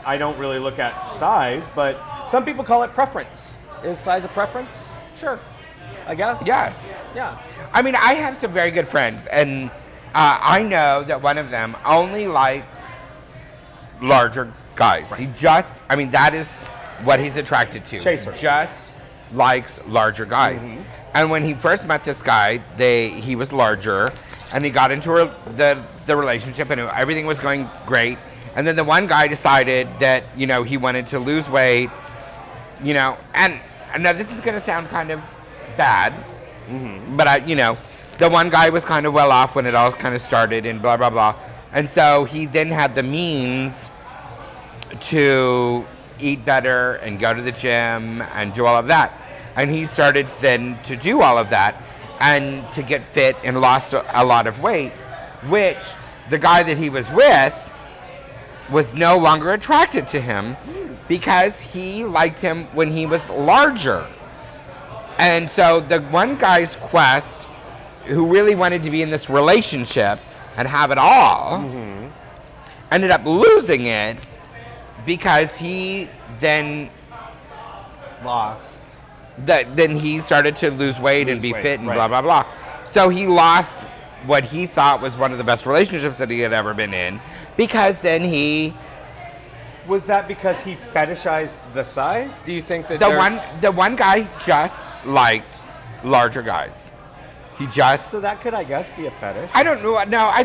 I don't really look at size, but some people call it preference. Is size a preference? Sure, I guess. Yes. Yeah. I mean, I have some very good friends, and I know that one of them only likes larger guys. He just, that is what he's attracted to. Chasers. Just likes larger guys. And when he first met this guy, he was larger, and he got into the relationship, and everything was going great. And then the one guy decided that, he wanted to lose weight, and now this is going to sound kind of bad, but the one guy was kind of well off when it all kind of started and blah, blah, blah. And so he then had the means to eat better and go to the gym and do all of that. And he started then to do all of that and to get fit and lost a lot of weight, which the guy that he was with was no longer attracted to him because he liked him when he was larger. And so the one guy's quest, who really wanted to be in this relationship and have it all, ended up losing it because he then Lost. then he started to lose weight and Lose be weight, fit and right. blah, blah, blah. So he lost what he thought was one of the best relationships that he had ever been in because then he... Was that because he fetishized the size? Do you think that The one guy just liked larger guys. He just... So that could, I guess, be a fetish. I don't know. No, I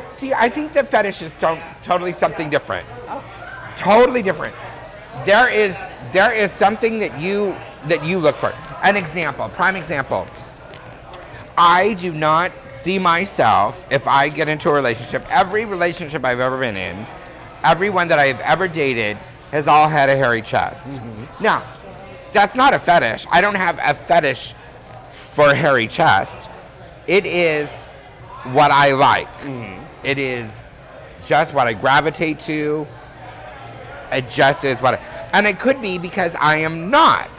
think the fetish is totally something different. Totally different. There is something that you look for. An example, prime example. I do not see myself, if I get into a relationship, every relationship I've ever been in, everyone that I've ever dated has all had a hairy chest. Now, that's not a fetish. I don't have a fetish for a hairy chest. It is what I like. It is just what I gravitate to. It just is what and it could be because I am not.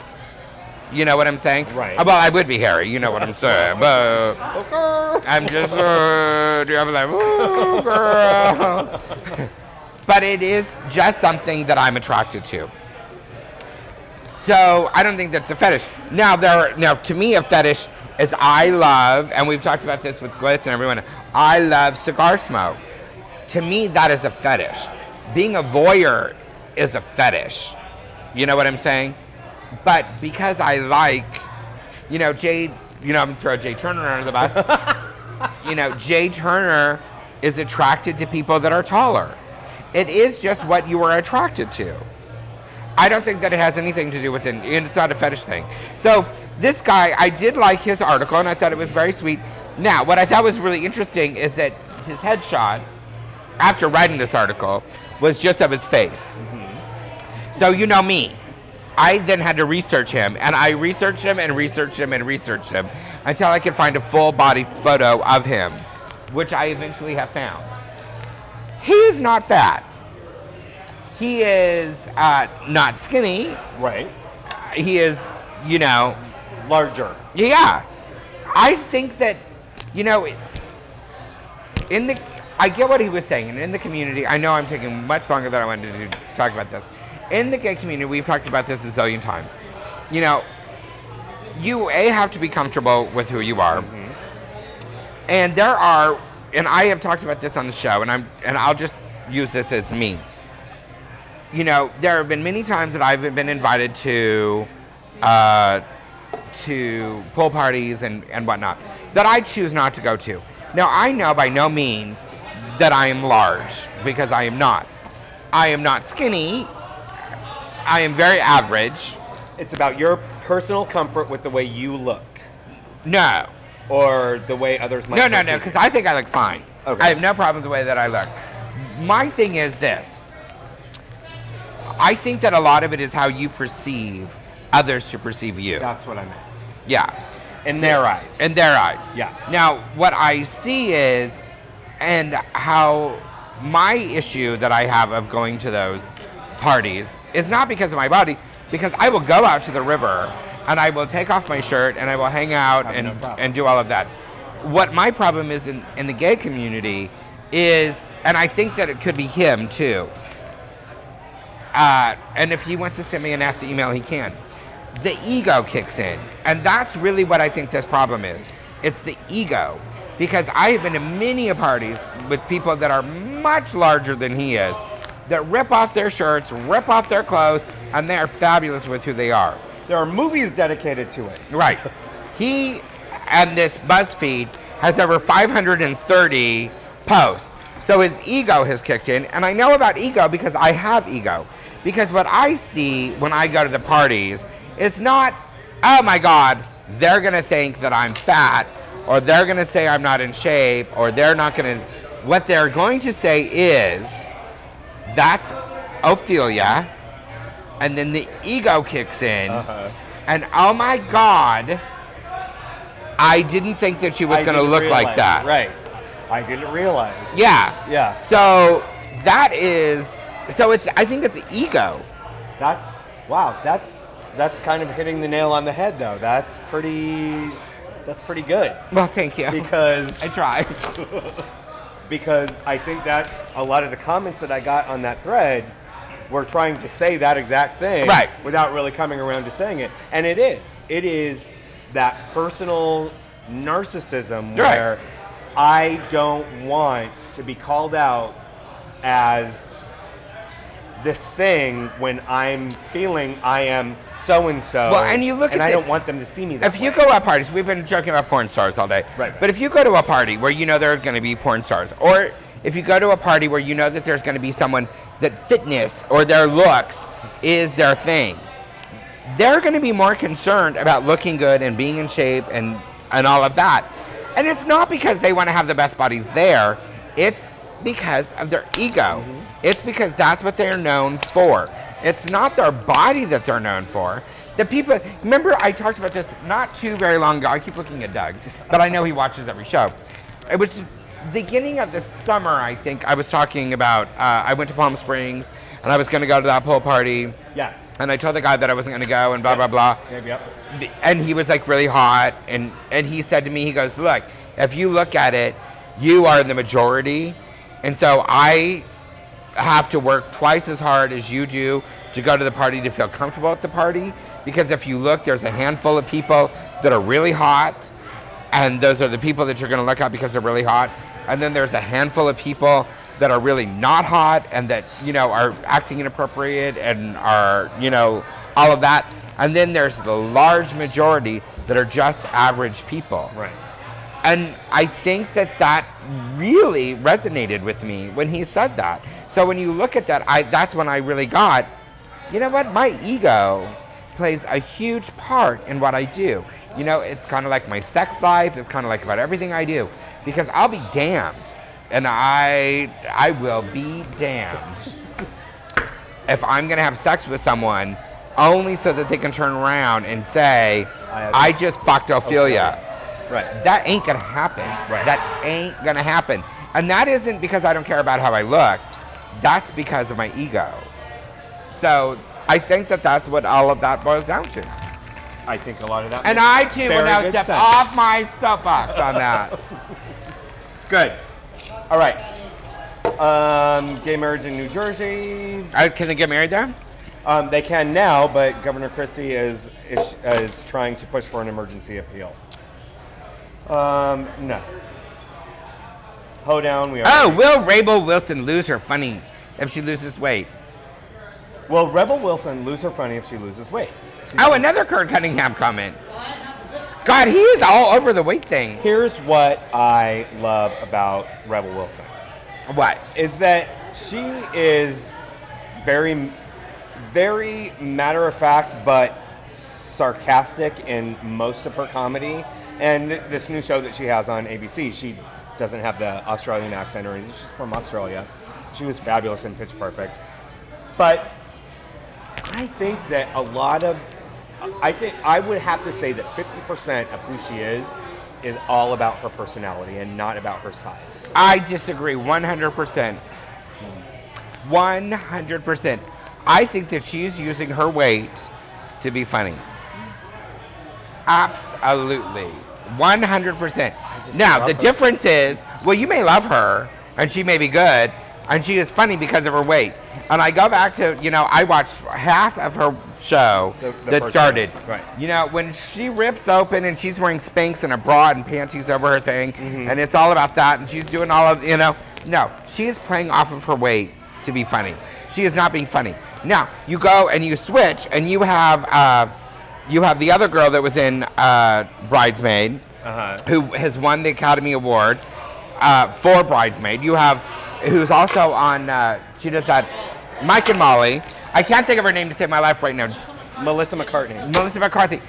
You know what I'm saying? Right. Well, I would be hairy. You know what I'm saying. But I'm just, I'm like, ooh, girl. But it is just something that I'm attracted to. So I don't think that's a fetish. Now, to me, a fetish is I love, and we've talked about this with Glitz and everyone, I love cigar smoke. To me, that is a fetish. Being a voyeur is a fetish. You know what I'm saying? But because I like, Jay, I'm going to throw Jay Turner under the bus. Jay Turner is attracted to people that are taller. It is just what you are attracted to. I don't think that it has anything to do with it, and it's not a fetish thing. So this guy, I did like his article, and I thought it was very sweet. Now, what I thought was really interesting is that his headshot, after writing this article, was just of his face. So you know me. I then had to research him, and I researched him and researched him and researched him until I could find a full-body photo of him, which I eventually have found. He is not fat. He is not skinny. Right. He is, Larger. yeah. I think that, you know, I get what he was saying, and in the community, I know I'm taking much longer than I wanted to talk about this. In the gay community, we've talked about this a zillion times. You know, you have to be comfortable with who you are, and there are, and I have talked about this on the show, and I'll just use this as me. You know, there have been many times that I've been invited to pool parties and whatnot that I choose not to go to. Now, I know by no means that I am large, because I am not. I am not skinny. I am very average. It's about your personal comfort with the way you look, No. or the way others might. No, perceive you. because I think I look fine. Okay. I have no problem with the way that I look. My thing is this. I think that a lot of it is how you perceive others to perceive you. That's what I meant. Yeah. In their eyes. In their eyes. Yeah. Now, what I see is, and how my issue that I have of going to those parties is not because of my body, because I will go out to the river and I will take off my shirt and I will hang out and do all of that. What my problem is in the gay community is, and I think that it could be him too, and if he wants to send me a nasty email, he can. The ego kicks in, and that's really what I think this problem is. It's the ego, because I have been to many parties with people that are much larger than he is, that rip off their shirts, rip off their clothes, and they are fabulous with who they are. There are movies dedicated to it. Right. He and this BuzzFeed has over 530 posts. So his ego has kicked in, and I know about ego because I have ego. Because what I see when I go to the parties is not, oh my God, they're gonna think that I'm fat, or they're gonna say I'm not in shape, or they're not gonna, what they're going to say is, that's Ophelia, and then the ego kicks in, and oh my God, I didn't think that she was gonna look like that. Right. I didn't realize. Yeah. Yeah. So that is, so it's, I think it's ego. Wow, that's kind of hitting the nail on the head though. That's pretty good. Well, thank you. Because I tried. because I think that a lot of the comments that I got on that thread were trying to say that exact thing, right, without really coming around to saying it. And it is that personal narcissism where right. I don't want to be called out as this thing when I'm feeling I am so-and-so. Well, and you look and at I don't want them to see me that If you go to parties, we've been joking about porn stars all day. Right. But if you go to a party where you know there are going to be porn stars, or if you go to a party where you know that there's going to be someone that fitness or their looks is their thing, they're going to be more concerned about looking good and being in shape and all of that. And it's not because they want to have the best body there. It's because of their ego. It's because that's what they're known for. It's not their body that they're known for. The people, remember I talked about this not too very long ago. I keep looking at Doug, but I know he watches every show. It was beginning of the summer, I think. I was talking about, I went to Palm Springs and I was going to go to that pool party. Yes. And I told the guy that I wasn't going to go and blah, blah, blah. Yep. And he was like really hot. And he said to me, he goes, look, if you look at it, you are the majority. And so I have to work twice as hard as you do to go to the party to feel comfortable at the party. Because if you look, there's a handful of people that are really hot. And those are the people that you're going to look at because they're really hot. And then there's a handful of people that are really not hot and that, you know, are acting inappropriate and are, you know, all of that. And then there's the large majority that are just average people. Right. And I think that really resonated with me when he said that. So when you look at that, that's when I really got, you know what, my ego plays a huge part in what I do. You know, it's kind of like my sex life. It's kind of like about everything I do. Because I'll be damned. And I will be damned if I'm going to have sex with someone only so that they can turn around and say, I just fucked Ophelia. Right. That ain't going to happen. Right. That ain't going to happen. And that isn't because I don't care about how I look. That's because of my ego. So I think that that's what all of that boils down to. I think a lot of that. And makes I too will very now good step sense. off my soapbox on that. Good. All right. Gay marriage in New Jersey. Can they get married there? They can now, but Governor Christie is trying to push for an emergency appeal. No. Hoedown. Will Rebel Wilson lose her funny if she loses weight? Will Rebel Wilson lose her funny if she loses weight? Another Kurt Cunningham comment. God, he is all over the weight thing. Here's what I love about Rebel Wilson. What? Is that she is very, very matter of fact, but sarcastic in most of her comedy. And this new show that she has on ABC, she doesn't have the Australian accent or anything. She's from Australia. She was fabulous in Pitch Perfect. But I think that I would have to say that 50% of who she is all about her personality and not about her size. I disagree 100%. 100%. I think that she's using her weight to be funny. Absolutely. 100%. Now, the difference is, well, you may love her, and she may be good, and she is funny because of her weight. And I go back to, I watched half of her show The that first started. one. Right. When she rips open and she's wearing Spanx and a bra and panties over her thing, and it's all about that, and she's doing all of, no, she is playing off of her weight to be funny. She is not being funny. Now, you go and you switch, and you have the other girl that was in Bridesmaid, who has won the Academy Award for Bridesmaid. You have, who's also on, she does that, Mike and Molly. I can't think of her name to save my life right now. Melissa McCarthy. Melissa McCarthy.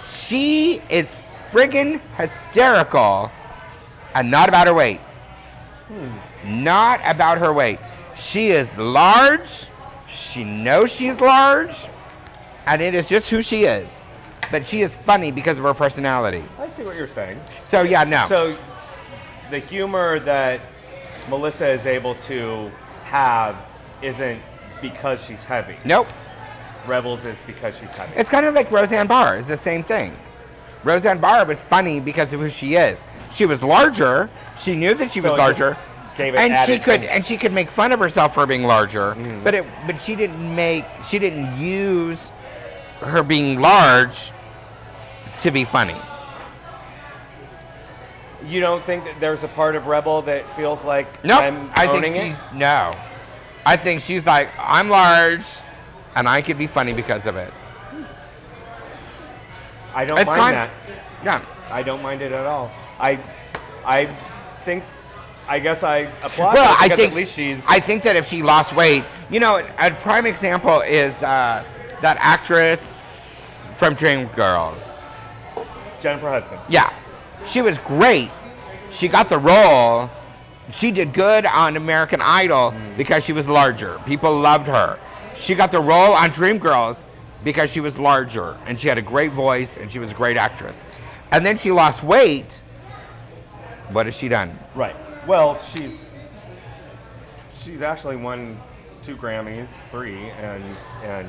She is friggin' hysterical and not about her weight. Not about her weight. She is large. She knows she's large. And it is just who she is. But she is funny because of her personality. I see what you're saying. So, yeah, no. So the humor that Melissa is able to have isn't because she's heavy. Nope. Rebels is because she's heavy. It's kind of like Roseanne Barr. It's the same thing. Roseanne Barr was funny because of who she is. She was larger. She knew that she was So it larger. gave it And added she could make fun of herself for being larger. But she didn't use her being large to be funny. You don't think that there's a part of Rebel that feels like Nope. I'm I think owning it? no. I think she's like, I'm large and I could be funny because of it. I don't It's mind kind- that. Yeah. I don't mind it at all. I think, I guess I applaud Well, her I because think at least she's... I think that if she lost weight, a prime example is that actress from Dreamgirls. Jennifer Hudson. Yeah, she was great. She got the role. She did good on American Idol because she was larger. People loved her. She got the role on Dreamgirls because she was larger and she had a great voice and she was a great actress. And then she lost weight. What has she done? Right. Well, she's actually won 2 Grammys, 3, and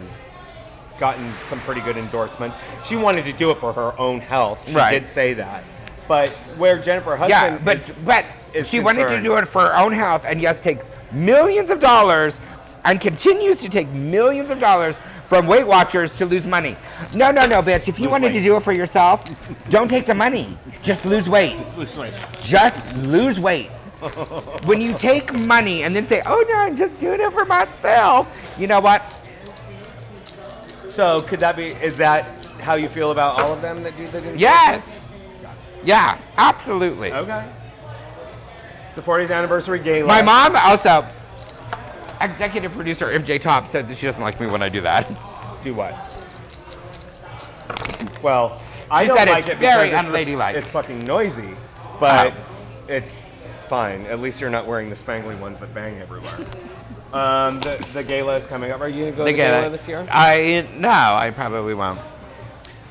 gotten some pretty good endorsements. She wanted to do it for her own health. She Right. did say that. But where Jennifer Hudson but is she wanted to concerned- do it for her own health and yes, takes millions of dollars and continues to take millions of dollars from Weight Watchers to lose money. No, bitch. If you Lose wanted to weight. do it for yourself, don't take the money. Just lose weight. Just lose weight. When you take money and then say, oh no, I'm just doing it for myself. You know what? So is that how you feel about all of them that do the endorsements? Yes. Yeah, absolutely. Okay. The 40th anniversary gala. My mom also, executive producer MJ Top, said that she doesn't like me when I do that. Do what? Well, I She don't said like it's it very because unladylike. It's fucking noisy, but Oh. it's fine. At least you're not wearing the spangly ones that bang everywhere. The gala is coming up. Are you gonna go to the gala this year? No, I probably won't.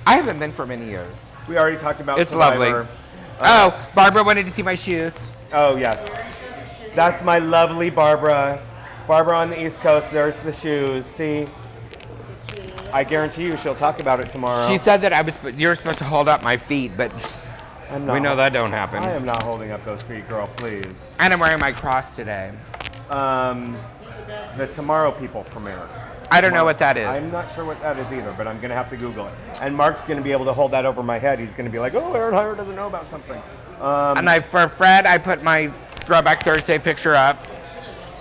I haven't been for many years. We already talked about It's Survivor. lovely. Barbara wanted to see my shoes. Oh yes, that's my lovely Barbara. Barbara on the East Coast. There's the shoes. See, I guarantee you she'll talk about it tomorrow. She said that you're supposed to hold up my feet, but I'm not, we know that don't happen. I am not holding up those feet, girl, please. And I'm wearing my cross today. The Tomorrow People premiere. I don't know what that is. I'm not sure what that is either, but I'm going to have to Google it. And Mark's going to be able to hold that over my head. He's going to be like, oh, Aaron Heier doesn't know about something. And for Fred, I put my Throwback Thursday picture up.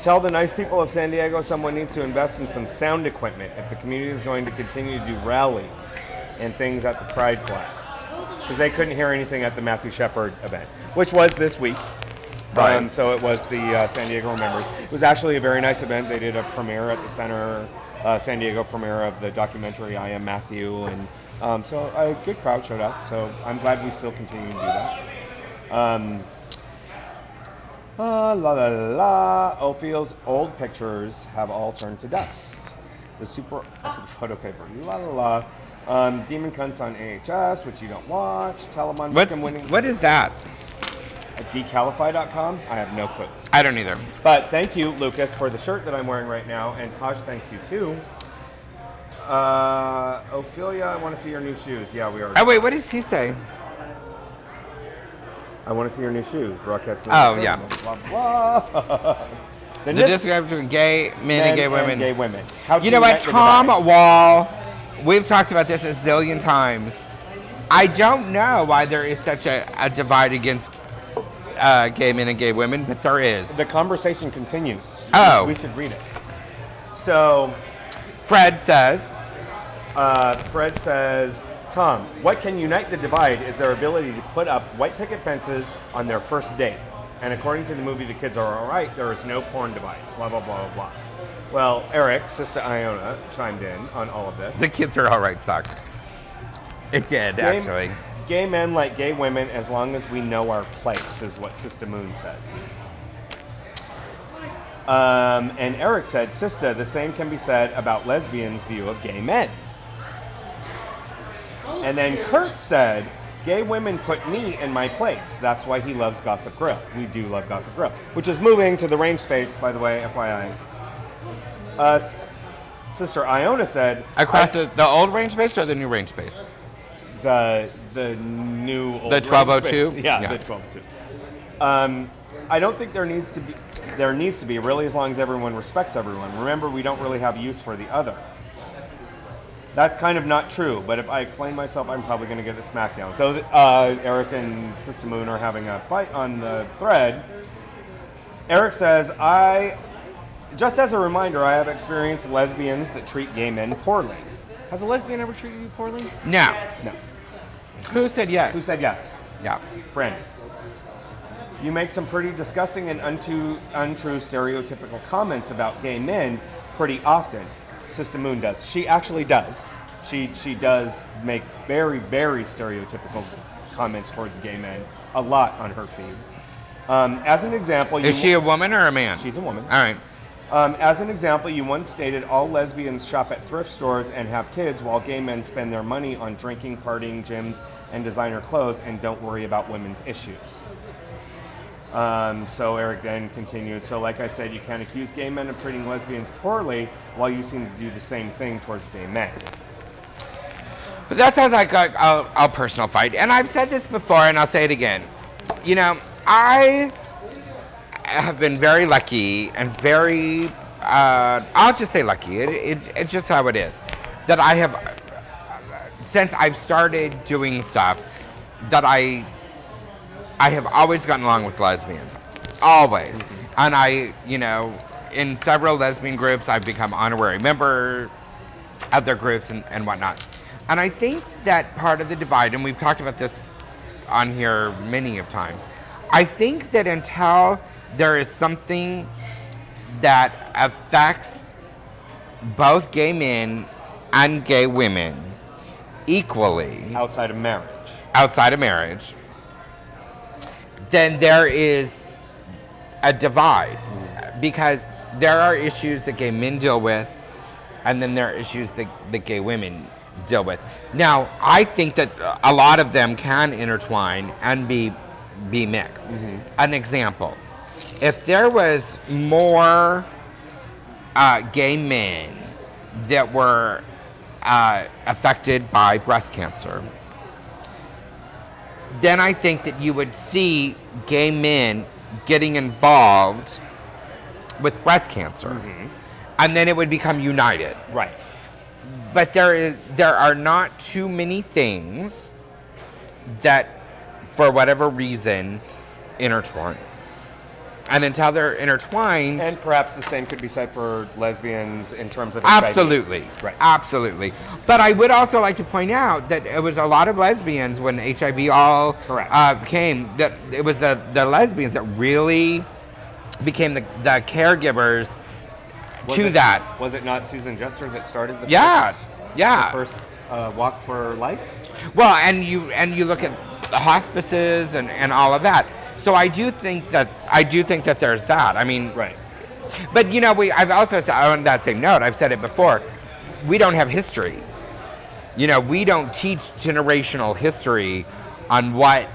Tell the nice people of San Diego someone needs to invest in some sound equipment if the community is going to continue to do rallies and things at the Pride flag. Because they couldn't hear anything at the Matthew Shepard event, which was this week. Right. So it was the San Diego Remembers. It was actually a very nice event. They did a premiere at the center, San Diego premiere of the documentary I Am Matthew. And so a good crowd showed up. So I'm glad we still continue to do that. Ophelia's old pictures have all turned to dust. The super photo paper. Demon Cunts on AHS, which you don't watch. Telemon Victim winning. What is that? Decalify.com? I have no clue. I don't either. But thank you, Lucas, for the shirt that I'm wearing right now. And Tosh, thanks you too. Ophelia, I want to see your new shoes. Yeah, we are. Oh, wait, what does he say? I want to see your new shoes. Rockets. Oh, yeah. Blah, blah, blah. The discrepancy between gay men and gay women. Gay women. How You know what, Tom Wall, we've talked about this a zillion times. I don't know why there is such a divide against gay men and gay women, but there is. The conversation continues. Oh. We should read it. So, Fred says, Tom, what can unite the divide is their ability to put up white picket fences on their first date. And according to the movie The Kids Are Alright, there is no porn divide. Blah, blah, blah, blah, blah. Well, Eric, Sister Iona, chimed in on all of this. the kids are all right, suck. It did, actually. Gay men like gay women as long as we know our place, is what Sister Moon says. And Eric said, Sister, the same can be said about lesbians' view of gay men. And then Kurt said, gay women put me in my place. That's why he loves Gossip Grill. We do love Gossip Grill, which is moving to the range space, by the way, FYI. Sister Iona said... Across the old range space or the new range space? The new old The 1202? range space. Yeah, the 1202. I don't think there needs to be, really, as long as everyone respects everyone. Remember, we don't really have use for the other. That's kind of not true, but if I explain myself, I'm probably going to get a smackdown. So Eric and Sister Moon are having a fight on the thread. Eric says, just as a reminder, I have experienced lesbians that treat gay men poorly. Has a lesbian ever treated you poorly? No. No. Who said yes? Who said yes? Yeah. Friend. You make some pretty disgusting and untrue stereotypical comments about gay men pretty often. Sister Moon does. She actually does. She does make very, very stereotypical comments towards gay men a lot on her feed. As an example... Is she a woman or a man? She's a woman. All right. As an example, you once stated all lesbians shop at thrift stores and have kids while gay men spend their money on drinking, partying, gyms, and designer clothes and don't worry about women's issues. So Eric then continued, so like I said, you can't accuse gay men of treating lesbians poorly while you seem to do the same thing towards gay men. But that sounds like a personal fight. And I've said this before, and I'll say it again. You know, I have been very lucky and very, I'll just say lucky. It's just how it is. That I have, since I've started doing stuff, that I have always gotten along with lesbians. Always. And I, you know, in several lesbian groups, I've become honorary member of their groups and whatnot. And I think that part of the divide, and we've talked about this on here many of times, I think that until there is something that affects both gay men and gay women equally Outside of marriage, then there is a divide, because there are issues that gay men deal with, and then there are issues that gay women deal with. Now, I think that a lot of them can intertwine and be mixed. Mm-hmm. An example, if there was more gay men that were affected by breast cancer, then I think that you would see gay men getting involved with breast cancer, and then it would become united. Right. But there are not too many things that, for whatever reason, intertwine. And until they're intertwined... And perhaps the same could be said for lesbians in terms of HIV. Absolutely. Right. Absolutely. But I would also like to point out that it was a lot of lesbians when HIV all came, that it was the lesbians that really became the caregivers to that. Was it not Susan Jester that started the first Walk for Life? Well, and you look at the hospices and all of that. So I do think that there's that. I mean, right. But you know, I've also said on that same note, I've said it before, we don't have history. You know, we don't teach generational history on what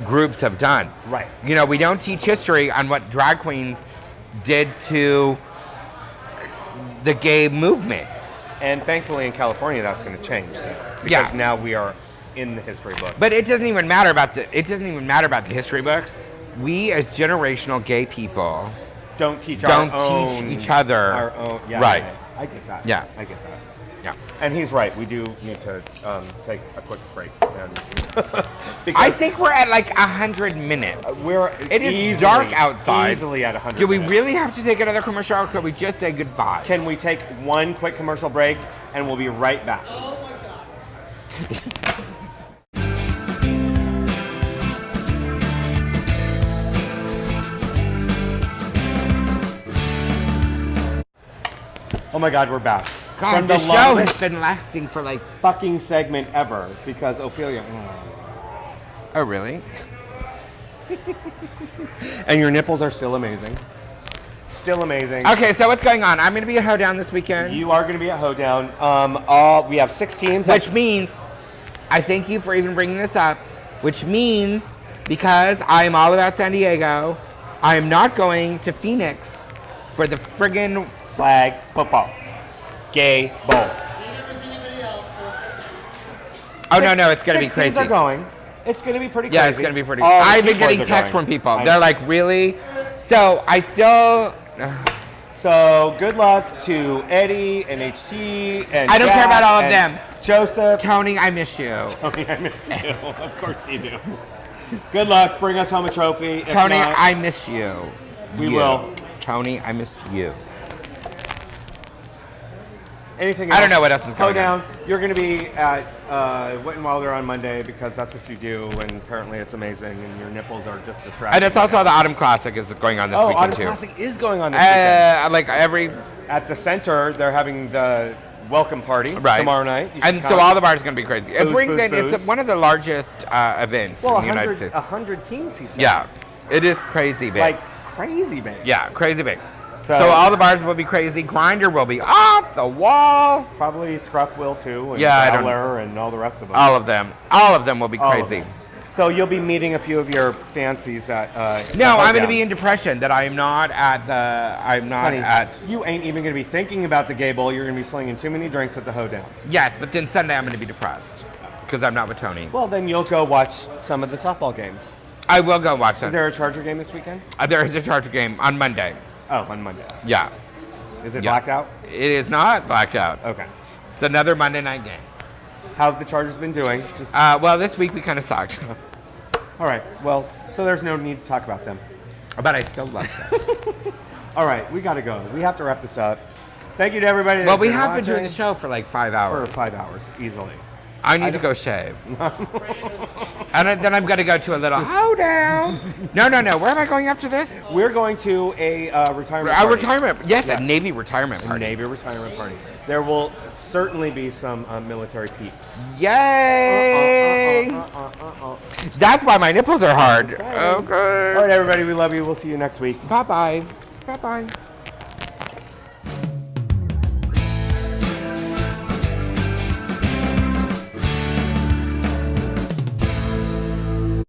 groups have done. Right. You know, we don't teach history on what drag queens did to the gay movement. And thankfully in California that's going to change, though, because now we are in the history book. But it doesn't even matter about the history books. We as generational gay people don't teach each other our own. Yeah, right. I get that. Yeah. I get that. Yeah. And he's right. We do need to take a quick break. I think we're at like 100 minutes. It is dark outside. Easily at 100 Do we minutes. really have to take another commercial, or could we just say goodbye? Can we take one quick commercial break and we'll be right back? Oh my God, we're back. God, From the the show has longest been lasting for like... fucking segment ever because Ophelia. Oh, really? And your nipples are still amazing. Still amazing. Okay, so what's going on? I'm going to be at Hoedown this weekend. You are going to be at Hoedown. We have 6 teams. Which means, I thank you for even bringing this up, which means, because I am all about San Diego, I am not going to Phoenix for the friggin' flag football. Gay bowl. Oh, no, it's going to be 6 crazy. teams are going. It's going to be pretty crazy. Yeah, it's going to be pretty All the I've been keyboards getting are texts going. from people. They're like, really? So, I still... So, good luck to Eddie and HT and I don't Jack care about all of and them. Joseph. Tony, I miss you. Tony, I miss you. Of course you do. Good luck. Bring us home a trophy. If Tony, not, I miss you. We will. Tony, I miss you. Anything else? I don't know what else is going on. Hoedown, you're going to be at Wet n Wilder on Monday because that's what you do, and apparently it's amazing, and your nipples are just distracting. And it's also the Autumn Classic is going on this weekend, Autumn too. Classic is going on this weekend. Like every... At the center, they're having the welcome party tomorrow night. And so all the bars are going to be crazy. It brings in, booze. it's one of the largest events in the United States. 100 teams, he said. Yeah, it is crazy big. Like crazy big. Yeah, crazy big. So all the bars will be crazy. Grinder will be off the wall. Probably Scruff will too, and Yeah, Fowler and all the rest of them. All of them will be crazy. So you'll be meeting a few of your fancies at No, I'm going to Hoedown. be in depression that I am not at the... I'm not Honey, at... you ain't even going to be thinking about the gay bowl. You're going to be slinging too many drinks at the Hoedown. Yes, but then Sunday I'm going to be depressed because I'm not with Tony. Well, then you'll go watch some of the softball games. I will go watch them. Is there a Charger game this weekend? There is a Charger game on Monday. Oh, on Monday. Yeah. Is it Yeah. blacked out? It is not blacked out. Okay. It's another Monday night game. How have the Chargers been doing? Just Well, this week we kind of sucked. all right. Well, so there's no need to talk about them. But I still love them. All right, we got to go. We have to wrap this up. Thank you to everybody. Well, that's we been have been doing the watching. show for like 5 hours. For 5 hours, easily. I need to go shave. And then I'm going to go to a little hoedown. No. Where am I going after this? We're going to a retirement A party. retirement. Yes, Yeah. a Navy retirement A party. Navy retirement party. There will certainly be some military peeps. Yay! That's why my nipples are hard. Okay. All right, everybody, we love you. We'll see you next week. Bye-bye. Bye-bye.